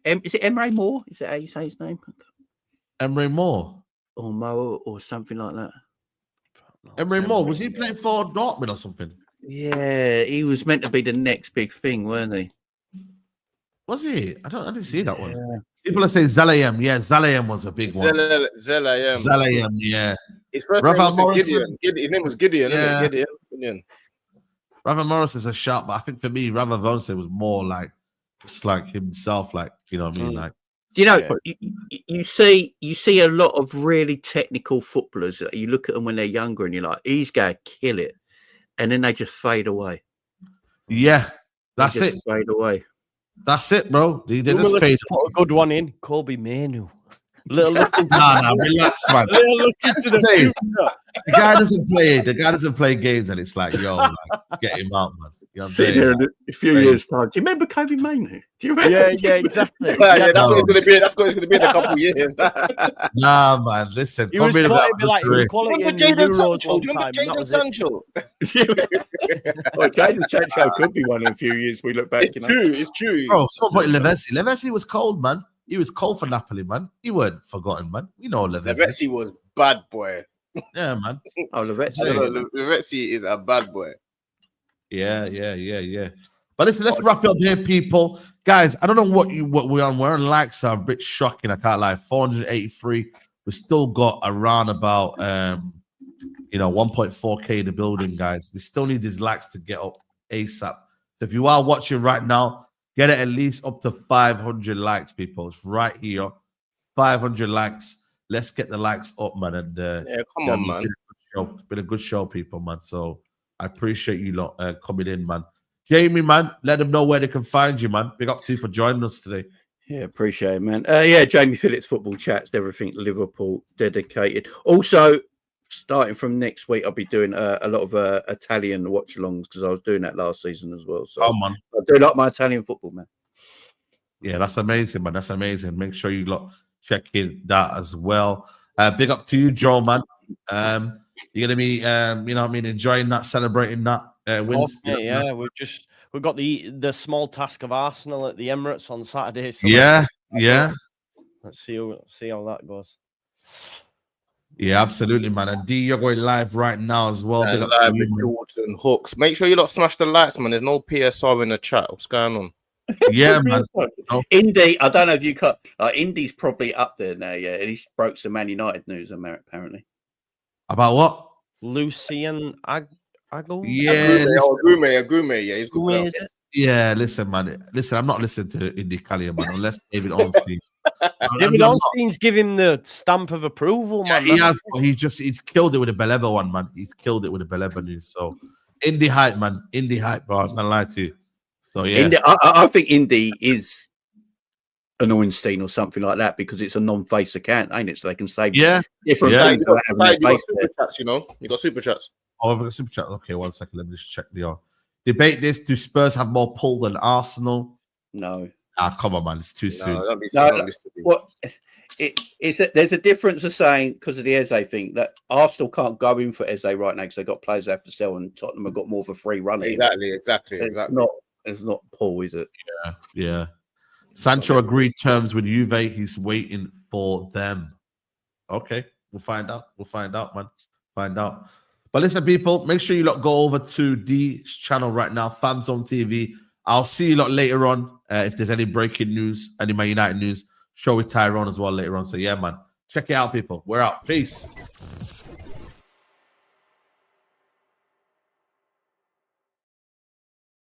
Is it Emre Moore? Is that how you say his name? Emre Moore or Mo or something like that. Emre Moore, was he playing for Dortmund or something? Yeah, he was meant to be the next big thing, weren't he? Was he? I didn't see that one. Yeah. People are saying Zalayem. Yeah, Zalayem was a big one. Zalayem, yeah. His first name was Gideon. His name was Gideon, isn't it? Gideon. Rafa Morris is a shout, but I think for me, Rafa Vonse was more like just like himself, like, you know what I mean? Like, you know, you see a lot of really technical footballers. You look at them when they're younger, and you're like, he's gonna kill it, and then they just fade away. Yeah, that's it. Fade away. That's it, bro. They just fade. Put a good one in, Kobe Manu. Little look into relax, man. The guy doesn't play. The guy doesn't play games, and it's like, yo, like, get him out, man. You know sitting there in a few years' time. Do you remember Kobe Manu? Do you remember? Yeah, exactly. Yeah, that's what it's going to be. That's what it's going to be in a couple of years. Nah, man. Listen, he was quality in Euros one time. Jadon Sancho. Well, Jadon Sancho could be one in a few years. We look back. It's true. Bro, someone put Lavezzi. Lavezzi was cold, man. He was cold for Napoli, man. He weren't forgotten, man. We know Lavezzi. Lavezzi was bad boy. Yeah, man. Oh, Lavezzi is a bad boy. Yeah. But listen, let's wrap it up here, people. Guys, I don't know what we're on. We're on likes are a bit shocking. I can't lie. 483. We still got around about 1.4K in the building, guys. We still need these likes to get up ASAP. So if you are watching right now, get it at least up to 500 likes, people. It's right here. 500 likes. Let's get the likes up, man. And come on, man. It's been a good show, people, man. So I appreciate you lot coming in, man. Jamie, man, let them know where they can find you, man. Big up to you for joining us today. Yeah, appreciate it, man. Jamie Phillips Football Chats, everything Liverpool dedicated. Also, starting from next week, I'll be doing a lot of Italian watch-alongs because I was doing that last season as well. So man. I do like my Italian football, man. Yeah, that's amazing, man. That's amazing. Make sure you lot check in that as well. Big up to you, Joe, man. You're gonna be, enjoying that, celebrating that win. We've got the small task of Arsenal at the Emirates on Saturday. So yeah. Let's see how that goes. Yeah, absolutely, man. And D, you're going live right now as well. Big up to you, Jordan Hooks. Make sure you lot smash the likes, man. There's no PSR in the chat. What's going on? Yeah, man. Indy, I don't know if you cut. Indy's probably up there now. Yeah, he broke some Man United news, apparently. About what? Lucien Ago? Yeah. Agume. Yeah, he's good. Yeah, listen, man. Listen, I'm not listening to Indy Callier, man, unless David Ornstein. David Ornstein's giving the stamp of approval, man. He has, but he's killed it with the Beleva one, man. He's killed it with the Beleva news. So, Indy hype, man. Indy hype, bro. I'm not gonna lie to you. So, yeah. I think Indy is an Ornstein or something like that because it's a non-face account, ain't it? So they can say different things. You got super chats, You got super chats. Oh, I've got a super chat. Okay, 1 second. Let me just check the debate this. Do Spurs have more pull than Arsenal? No. Come on, man. It's too soon. There's a difference of saying, because of the Eze thing, that Arsenal can't go in for Eze right now because they've got players they have to sell, and Tottenham have got more of a free run. Exactly. It's not Paul, is it? Yeah. Sancho agreed terms with Juve. He's waiting for them. Okay. We'll find out, man. Find out. But listen, people, make sure you lot go over to the channel right now, Famzone TV. I'll see you lot later on. If there's any breaking news, any Man United news, show with Tyrone as well later on. So yeah, man, check it out, people. We're out. Peace.